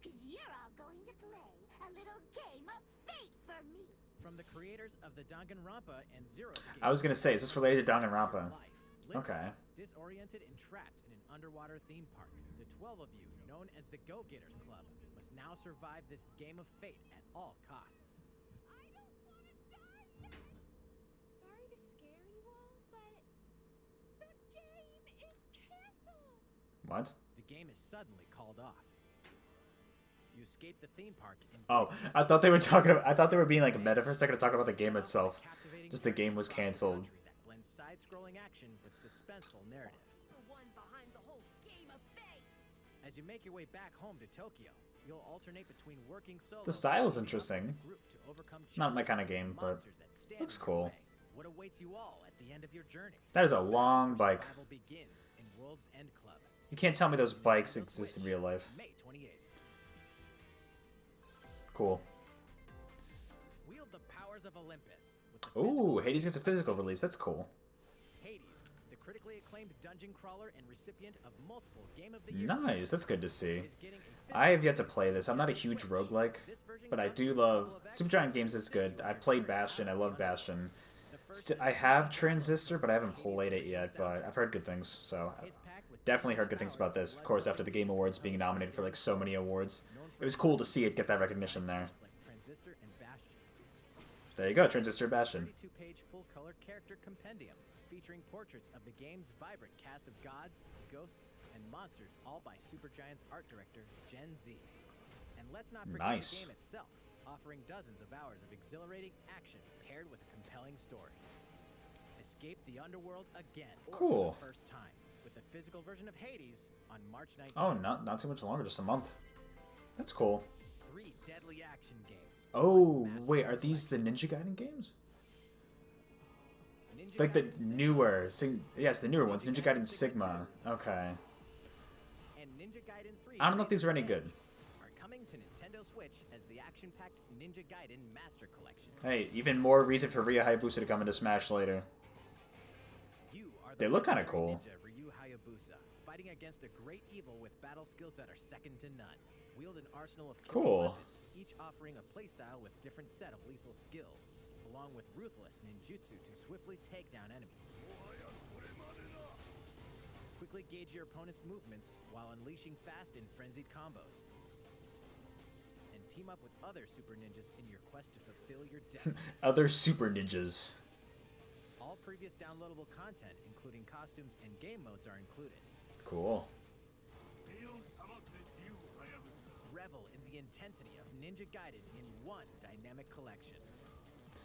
[SPEAKER 3] because you're all going to play a little game of fate for me.
[SPEAKER 2] From the creators of the Danganronpa and Zero Escape.
[SPEAKER 1] I was gonna say, is this related to Danganronpa? Okay.
[SPEAKER 2] Disoriented and trapped in an underwater theme park, the 12 of you, known as the Go-Getters Club, must now survive this game of fate at all costs.
[SPEAKER 3] I don't want to die.
[SPEAKER 11] Sorry to scare you all, but the game is canceled.
[SPEAKER 1] What?
[SPEAKER 2] The game is suddenly called off. You escape the theme park and
[SPEAKER 1] Oh, I thought they were talking about, I thought they were being like meta for a second to talk about the game itself. Just the game was canceled.
[SPEAKER 2] that blends side-scrolling action with suspenseful narrative.
[SPEAKER 11] The one behind the whole game of fate.
[SPEAKER 2] As you make your way back home to Tokyo, you'll alternate between working solo.
[SPEAKER 1] The style is
[SPEAKER 2] and teaming up with
[SPEAKER 1] interesting.
[SPEAKER 2] a group to overcome
[SPEAKER 1] Not my kind of
[SPEAKER 2] challenges
[SPEAKER 1] game,
[SPEAKER 2] and
[SPEAKER 1] but
[SPEAKER 2] monsters that stand
[SPEAKER 1] looks
[SPEAKER 2] in your
[SPEAKER 1] cool.
[SPEAKER 2] way. What awaits you all at the end of your journey?
[SPEAKER 1] That is a long bike.
[SPEAKER 2] Survival begins in World's End Club.
[SPEAKER 1] You can't tell me those bikes exist in real life.
[SPEAKER 2] May 28th.
[SPEAKER 1] Cool.
[SPEAKER 2] Wield the powers of Olympus. With the
[SPEAKER 1] Ooh, Hades gets a physical release. That's cool.
[SPEAKER 2] Hades, the critically acclaimed dungeon crawler and recipient of multiple Game of the Year.
[SPEAKER 1] Nice. That's good to see.
[SPEAKER 2] is getting a
[SPEAKER 1] I have yet to play this. I'm not a huge roguelike, but I do love Supergiant Games. Is good. I played Bastion. I love Bastion. I have Transistor, but I haven't played it yet. But I've heard good things, so definitely heard good things about this. Of course, after the Game Awards being nominated for like so many awards, it was cool to see it get that recognition there.
[SPEAKER 2] like Transistor and Bastion.
[SPEAKER 1] There you go, Transistor Bastion.
[SPEAKER 2] 32-page full-color character compendium featuring portraits of the game's vibrant cast of gods, ghosts, and monsters, all by Supergiant's art director Gen Z. And let's not forget
[SPEAKER 1] Nice.
[SPEAKER 2] the game itself, offering dozens of hours of exhilarating action paired with a compelling story. Escape the underworld again, or
[SPEAKER 1] Cool.
[SPEAKER 2] for the first time, with the physical version of Hades on March 19th.
[SPEAKER 1] Oh, not too much longer, just a month. That's cool.
[SPEAKER 2] 3 deadly action games.
[SPEAKER 1] Oh, wait, are these the Ninja Gaiden games?
[SPEAKER 2] Ninja
[SPEAKER 1] Like the
[SPEAKER 2] Gaiden
[SPEAKER 1] newer, yes, the newer ones. Ninja Gaiden Sigma. Okay.
[SPEAKER 2] and Ninja Gaiden 3
[SPEAKER 1] I don't know if these are any good.
[SPEAKER 2] are coming to Nintendo Switch as the action-packed Ninja Gaiden Master Collection.
[SPEAKER 1] Hey, even more reason for Ryu Hayabusa to come into Smash later.
[SPEAKER 2] You are
[SPEAKER 1] They
[SPEAKER 2] the
[SPEAKER 1] look kinda
[SPEAKER 2] legendary
[SPEAKER 1] cool.
[SPEAKER 2] Ninja Ryu Hayabusa, fighting against a great evil with battle skills that are second to none. Wield an arsenal of killer
[SPEAKER 1] Cool.
[SPEAKER 2] weapons, each offering a playstyle with different set of lethal skills, along with ruthless ninjutsu to swiftly take down enemies. Quickly gauge your opponent's movements while unleashing fast and frenzied combos. And team up with other super ninjas in your quest to fulfill your destiny.
[SPEAKER 1] Other Super Ninjas.
[SPEAKER 2] All previous downloadable content, including costumes and game modes, are included.
[SPEAKER 1] Cool.
[SPEAKER 2] Revel in the intensity of Ninja Gaiden in one dynamic collection.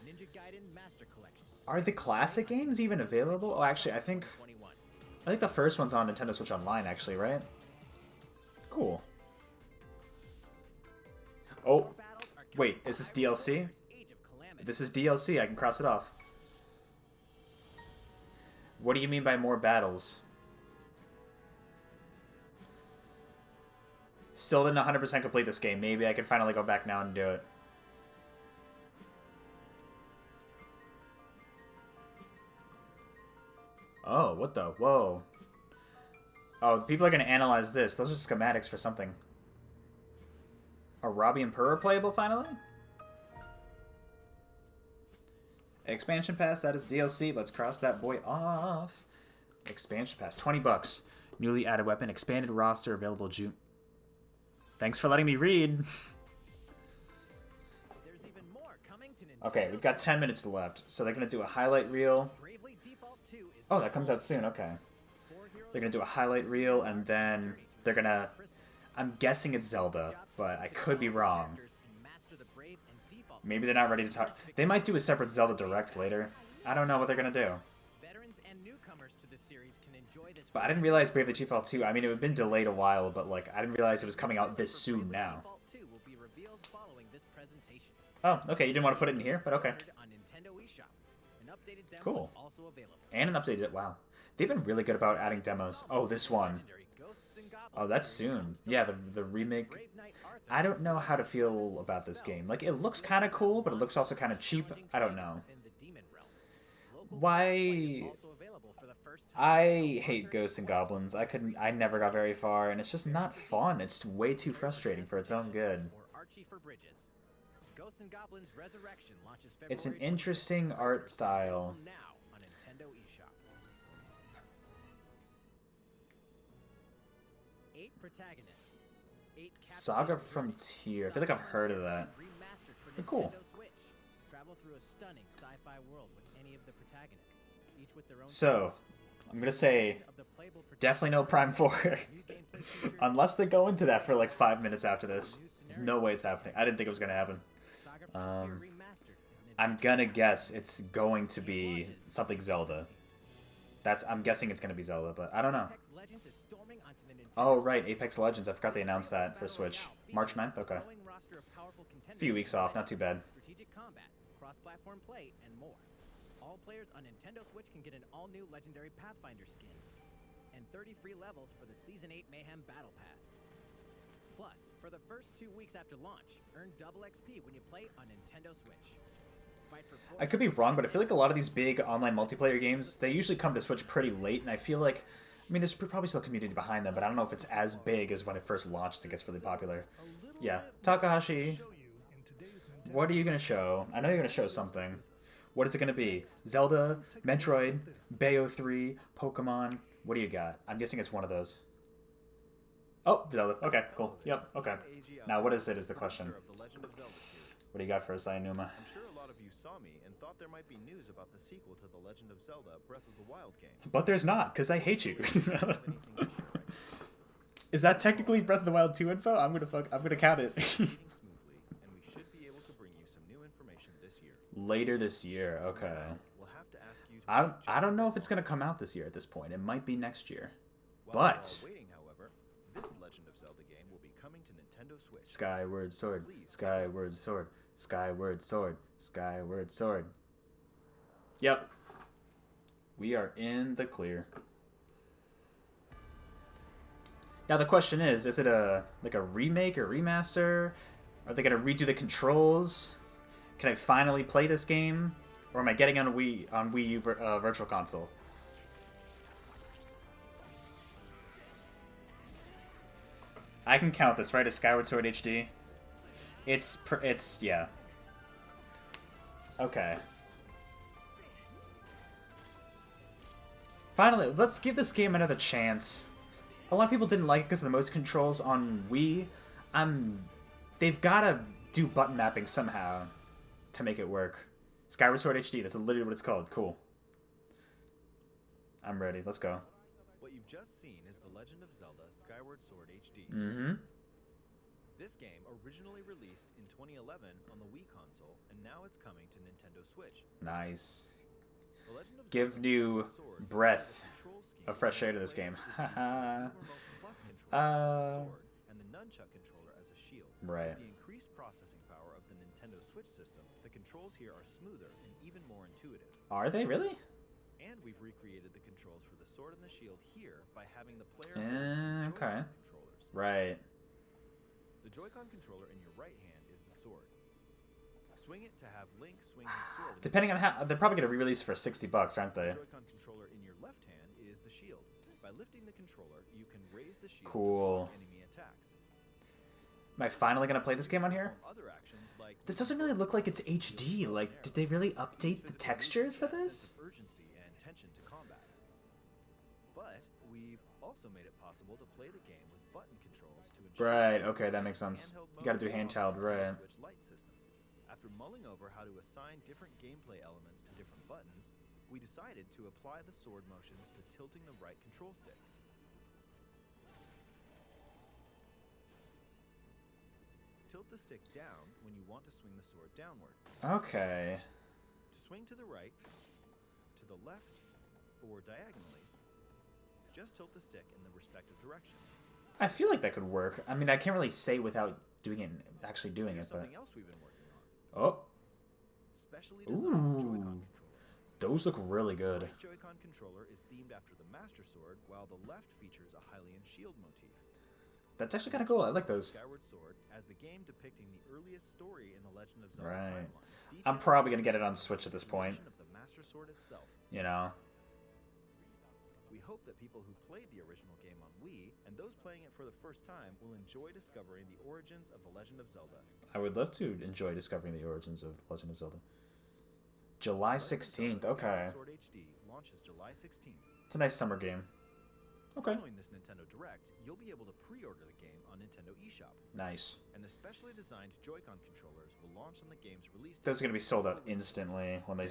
[SPEAKER 2] Ninja Gaiden Master Collections.
[SPEAKER 1] Are the classic games even available? Oh, actually, I think...
[SPEAKER 2] 21.
[SPEAKER 1] I think the first one's on Nintendo Switch Online, actually, right? Cool. Oh, wait, is this DLC? If this is DLC, I can cross it off. What do you mean by more battles? Still didn't 100% complete this game. Maybe I can finally go back now and do it. Oh, what the? Whoa. Oh, people are going to analyze this. Those are schematics for something. Are Robbie and Purr playable finally? Expansion pass, that is DLC. Let's cross that boy off. Expansion pass, 20 bucks. Newly added weapon, expanded roster, available June. Thanks for letting me read.
[SPEAKER 2] There's even more coming to
[SPEAKER 1] Okay, we've got 10 minutes left. So they're going to do a highlight reel.
[SPEAKER 2] Bravely Default 2 is
[SPEAKER 1] Oh, that comes out soon. Okay. They're going to do a highlight reel, and then they're going to... I'm guessing it's Zelda, but I could be wrong. Maybe they're not ready to talk. They might do a separate Zelda Direct later. I don't know what they're going to do.
[SPEAKER 2] Veterans and newcomers to the series can enjoy this.
[SPEAKER 1] But I didn't realize Bravely Default 2. I mean, it had been delayed a while, but like I didn't realize it was coming out this soon now. Oh, okay. You didn't want to put it in here, but okay. Cool. And an updated. Wow. They've been really good about adding demos. Oh, this one. Oh, that's soon. Yeah, the remake. I don't know how to feel about this game. Like, it looks kind of cool, but it looks also kind of cheap. I don't know. Why... I hate Ghosts and Goblins. I never got very far, and it's just not fun. It's way too frustrating for its own good. It's an interesting art style. Saga Frontier. I feel like I've heard of that. They're cool. So, I'm gonna say definitely no Prime 4. Unless they go into that for like 5 minutes after this. There's no way it's happening. I didn't think it was gonna happen. I'm gonna guess it's going to be something Zelda. I'm guessing it's gonna be Zelda, but I don't know. Oh, right, Apex Legends. I forgot they announced that for Switch. March 9th? Okay. A few weeks off, not too bad.
[SPEAKER 2] Strategic combat, cross-platform play, and more. All players on Nintendo Switch can get an all-new Legendary Pathfinder skin, and 30 free levels for the Season 8 Mayhem Battle Pass. Plus, for the first 2 weeks after launch, earn double XP when you play on Nintendo Switch.
[SPEAKER 1] I could be wrong, but I feel like a lot of these big online multiplayer games, they usually come to Switch pretty late, and I feel like, I mean, there's probably still a community behind them, but I don't know if it's as big as when it first launches and gets really popular. Yeah. Takahashi, what are you going to show? I know you're going to show something. What is it going to be? Zelda? Metroid? Bayo 3? Pokemon? What do you got? I'm guessing it's one of those. Oh, Zelda. Okay, cool. Yep, okay. Now, what is it is the question. What do you got for us, Ayanuma?
[SPEAKER 12] I'm sure a lot of you saw me and thought there might be news about the sequel to The Legend of Zelda Breath of the Wild game.
[SPEAKER 1] But there's not, because I hate you. Is that technically Breath of the Wild 2 info? I'm gonna count it. Later this year, okay. I don't know if it's gonna come out this year at this point. It might be next year. But
[SPEAKER 12] this Legend of Zelda game will be coming to Nintendo Switch.
[SPEAKER 1] Skyward Sword, Skyward Sword, Skyward Sword, Skyward Sword. Yep. We are in the clear. Now the question is it a remake or remaster? Are they gonna redo the controls? Can I finally play this game? Or am I getting on Wii U Virtual Console? I can count this, right? As Skyward Sword HD. It's yeah. Okay. Finally, let's give this game another chance. A lot of people didn't like it because of the motion controls on Wii. They've got to do button mapping somehow to make it work. Skyward Sword HD, that's literally what it's called. Cool. I'm ready. Let's go.
[SPEAKER 12] What you've just seen is The Legend of Zelda Skyward Sword HD.
[SPEAKER 1] Mm-hmm.
[SPEAKER 12] This game originally released in 2011 on the Wii console, and now it's coming to Nintendo Switch.
[SPEAKER 1] Nice. Give new breath of fresh air to this game. Haha.
[SPEAKER 12] And the nunchuck controller as a shield.
[SPEAKER 1] Right.
[SPEAKER 12] With the increased processing power of the Nintendo Switch system, the controls here are smoother and even more intuitive.
[SPEAKER 1] Are they really?
[SPEAKER 12] And we've recreated the controls for the sword and the shield here by having the player hold two
[SPEAKER 1] Okay.
[SPEAKER 12] Joy-Con controllers.
[SPEAKER 1] Right.
[SPEAKER 12] The Joy-Con controller in your right hand is the sword. Swing it to have Link swing his sword.
[SPEAKER 1] Depending on how, they're probably gonna re-release for $60, aren't they?
[SPEAKER 12] The Joy-Con controller in your left hand is the shield. By lifting the controller, you can raise the shield
[SPEAKER 1] Cool.
[SPEAKER 12] to block enemy attacks.
[SPEAKER 1] Am I finally gonna play this game on here?
[SPEAKER 12] Other actions like
[SPEAKER 1] This doesn't really look like it's HD. Like, did they really update the textures for this?
[SPEAKER 12] urgency and tension to combat. But we've also made it possible to play the game with button controls to ensure
[SPEAKER 1] Right. Okay, that makes sense. You gotta do handheld, right?
[SPEAKER 12] Switch light system. After mulling over how to assign different gameplay elements to different buttons, we decided to apply the sword motions to tilting the right control stick. Tilt the stick down when you want to swing the sword downward.
[SPEAKER 1] Okay.
[SPEAKER 12] To swing to the right, to the left, or diagonally, just tilt the stick in the respective direction.
[SPEAKER 1] I feel like that could work. I mean, I can't really say without doing it, actually doing it, but.
[SPEAKER 12] Something else we've been working on.
[SPEAKER 1] Oh.
[SPEAKER 12] Specially designed Joy-Con controllers.
[SPEAKER 1] Those look really good.
[SPEAKER 12] The right Joy-Con controller is themed after the Master Sword, while the left features a Hylian shield motif.
[SPEAKER 1] That's actually kind of cool. I like those.
[SPEAKER 12] Skyward Sword as the game depicting the earliest story in the Legend of Zelda
[SPEAKER 1] Right.
[SPEAKER 12] timeline.
[SPEAKER 1] I'm probably gonna get it on Switch at this point.
[SPEAKER 12] Of the Master Sword itself.
[SPEAKER 1] You know.
[SPEAKER 12] We hope that people who played the original game on Wii and those playing it for the first time will enjoy discovering the origins of the Legend of Zelda.
[SPEAKER 1] I would love to enjoy discovering the origins of The Legend of Zelda. July 16th. Okay.
[SPEAKER 12] Sword HD launches July 16th.
[SPEAKER 1] It's a nice summer game. Okay.
[SPEAKER 12] Following this Nintendo Direct, you'll be able to pre-order the game on Nintendo eShop.
[SPEAKER 1] Nice.
[SPEAKER 12] And the specially designed Joy-Con controllers will launch on the game's release date.
[SPEAKER 1] Those are gonna be sold out instantly when they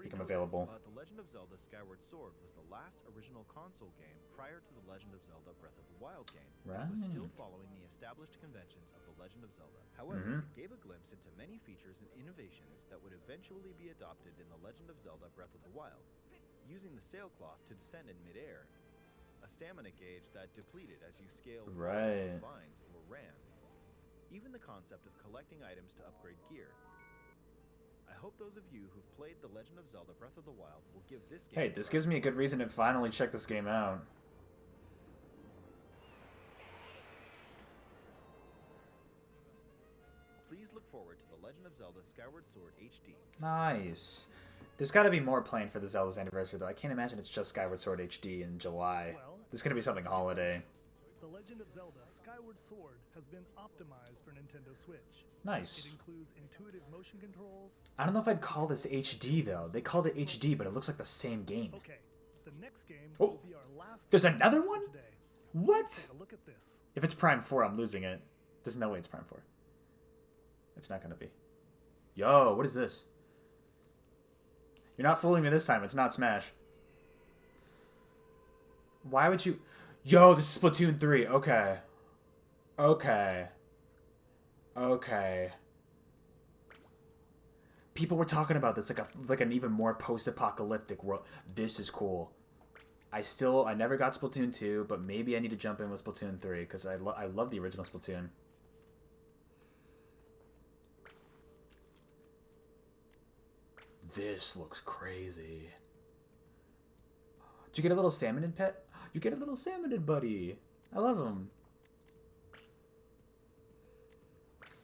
[SPEAKER 1] become available.
[SPEAKER 12] But The Legend of Zelda Skyward Sword was the last original console game prior to The Legend of Zelda Breath of the Wild game.
[SPEAKER 1] Right.
[SPEAKER 12] It was still following the established conventions of The Legend of Zelda. However, it gave a glimpse into many features and innovations that would eventually be adopted in The Legend of Zelda Breath of the Wild. Using the sailcloth to descend in midair, a stamina gauge that depleted as you scaled
[SPEAKER 1] Right.
[SPEAKER 12] vines or ran. Even the concept of collecting items to upgrade gear. I hope those of you who've played The Legend of Zelda Breath of the Wild will give this game
[SPEAKER 1] Hey, this gives me a good reason to finally check this game out.
[SPEAKER 12] Please look forward to The Legend of Zelda Skyward Sword HD.
[SPEAKER 1] Nice. There's got to be more planned for the Zelda's anniversary, though. I can't imagine it's just Skyward Sword HD in July.
[SPEAKER 4] Well,
[SPEAKER 1] There's going to be something holiday.
[SPEAKER 4] The Legend of Zelda Skyward Sword has been optimized for Nintendo Switch.
[SPEAKER 1] Nice.
[SPEAKER 4] It includes intuitive motion controls.
[SPEAKER 1] I don't know if I'd call this HD, though. They called it HD, but it looks like the same game.
[SPEAKER 4] Okay, the next game
[SPEAKER 1] Oh,
[SPEAKER 4] will be our last.
[SPEAKER 1] there's another one?
[SPEAKER 4] Today.
[SPEAKER 1] What?
[SPEAKER 4] Take a look at this.
[SPEAKER 1] If it's Prime 4, I'm losing it. There's no way it's Prime 4. It's not going to be. Yo, what is this? You're not fooling me this time. It's not Smash. Why would you... Yo, this is Splatoon 3. Okay. Okay. Okay. People were talking about this like an even more post-apocalyptic world. This is cool. I never got Splatoon 2, but maybe I need to jump in with Splatoon 3 because I love the original Splatoon. This looks crazy. Did you get a little salmonid pet? You get a little salmonid buddy. I love him.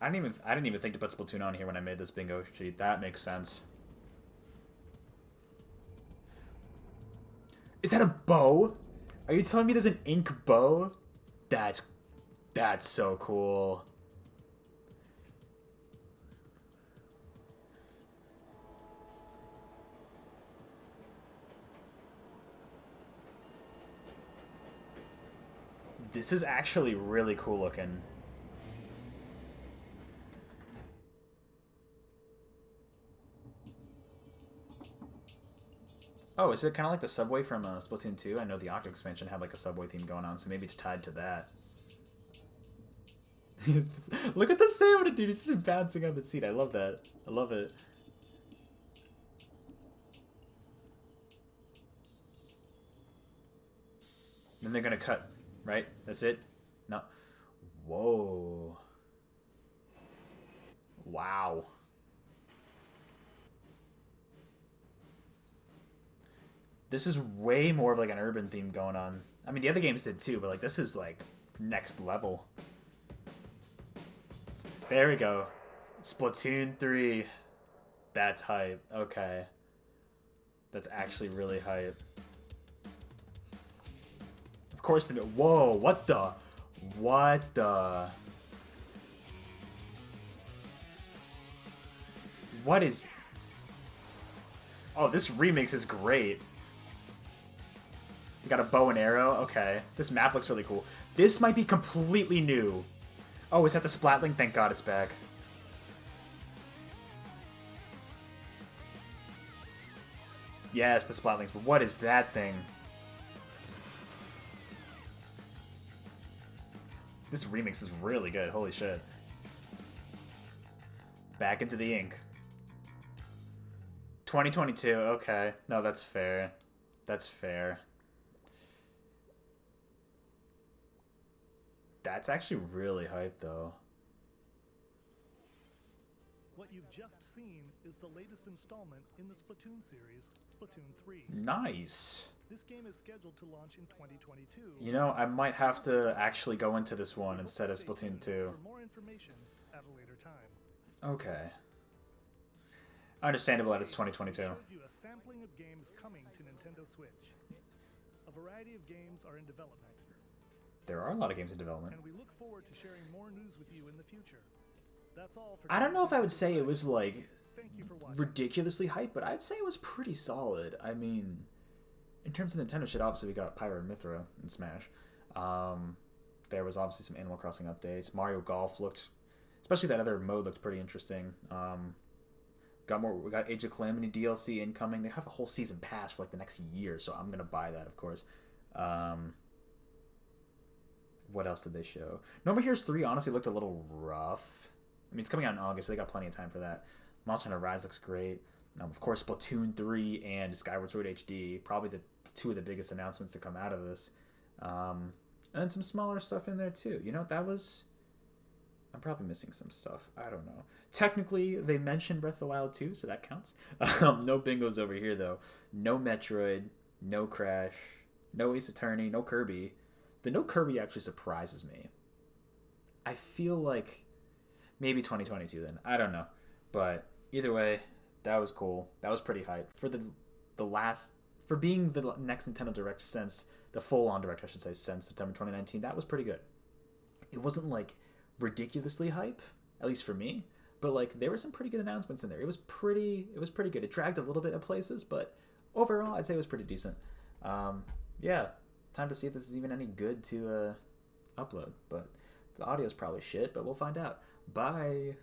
[SPEAKER 1] I didn't even think to put Splatoon on here when I made this bingo sheet. That makes sense. Is that a bow? Are you telling me there's an ink bow? That's so cool. This is actually really cool looking. Oh, is it kind of like the subway from Splatoon 2? I know the Octo expansion had like a subway theme going on, so maybe it's tied to that. Look at the salmon, dude. It's just bouncing on the seat. I love that. I love it. Then they're gonna cut, right? That's it? No. Whoa. Wow. This is way more of like an urban theme going on. I mean, the other games did too, but like this is like next level. There we go. Splatoon 3. That's hype. Okay. That's actually really hype. Of course, the... Whoa, what the... What the... What is... Oh, this remix is great. You got a bow and arrow? Okay. This map looks really cool. This might be completely new. Oh, is that the Splatling? Thank God it's back. Yes, the Splatlings. But what is that thing? This remix is really good. Holy shit. Back into the ink. 2022. Okay. No, that's fair. That's fair. That's actually really hype, though.
[SPEAKER 4] What you've just seen is the latest installment in the Splatoon series, Splatoon 3.
[SPEAKER 1] Nice.
[SPEAKER 4] This game is scheduled to launch in 2022.
[SPEAKER 1] You know, I might have to actually go into this one instead of Splatoon 2.
[SPEAKER 4] For more information at a later time.
[SPEAKER 1] Okay. Understandable that it's 2022.
[SPEAKER 4] We showed you a sampling of games coming to Nintendo Switch. A variety of games are in development.
[SPEAKER 1] There are a lot of games in development.
[SPEAKER 4] And we look forward to sharing more news with you in the future. That's all for
[SPEAKER 1] I don't know if I would say it was like
[SPEAKER 4] Thank you for watching.
[SPEAKER 1] ridiculously hype, but I'd say it was pretty solid. I mean, in terms of Nintendo shit, obviously we got Pyro and Mythra and Smash. There was obviously some Animal Crossing updates. Mario Golf looked, especially that other mode looked pretty interesting. We got Age of Calamity DLC incoming. They have a whole season pass for like the next year, so I'm gonna buy that, of course. What else did they show? No More Heroes 3 honestly looked a little rough. I mean, it's coming out in August, so they got plenty of time for that. Monster Hunter Rise looks great. Of course, Splatoon 3 and Skyward Sword HD, probably the two of the biggest announcements to come out of this. And then some smaller stuff in there too. You know, that was... I'm probably missing some stuff. I don't know. Technically, they mentioned Breath of the Wild 2, so that counts. No bingos over here, though. No Metroid, no Crash, no Ace Attorney, no Kirby. The no Kirby actually surprises me. I feel like maybe 2022 then. I don't know. But either way, that was cool. That was pretty hype. For for being the next Nintendo Direct since, the full-on Direct, I should say, since September 2019, that was pretty good. It wasn't like ridiculously hype, at least for me, but like there were some pretty good announcements in there. It was pretty good. It dragged a little bit of places, but overall I'd say it was pretty decent. Yeah, time to see if this is even any good to upload, but the audio is probably shit, but we'll find out. Bye.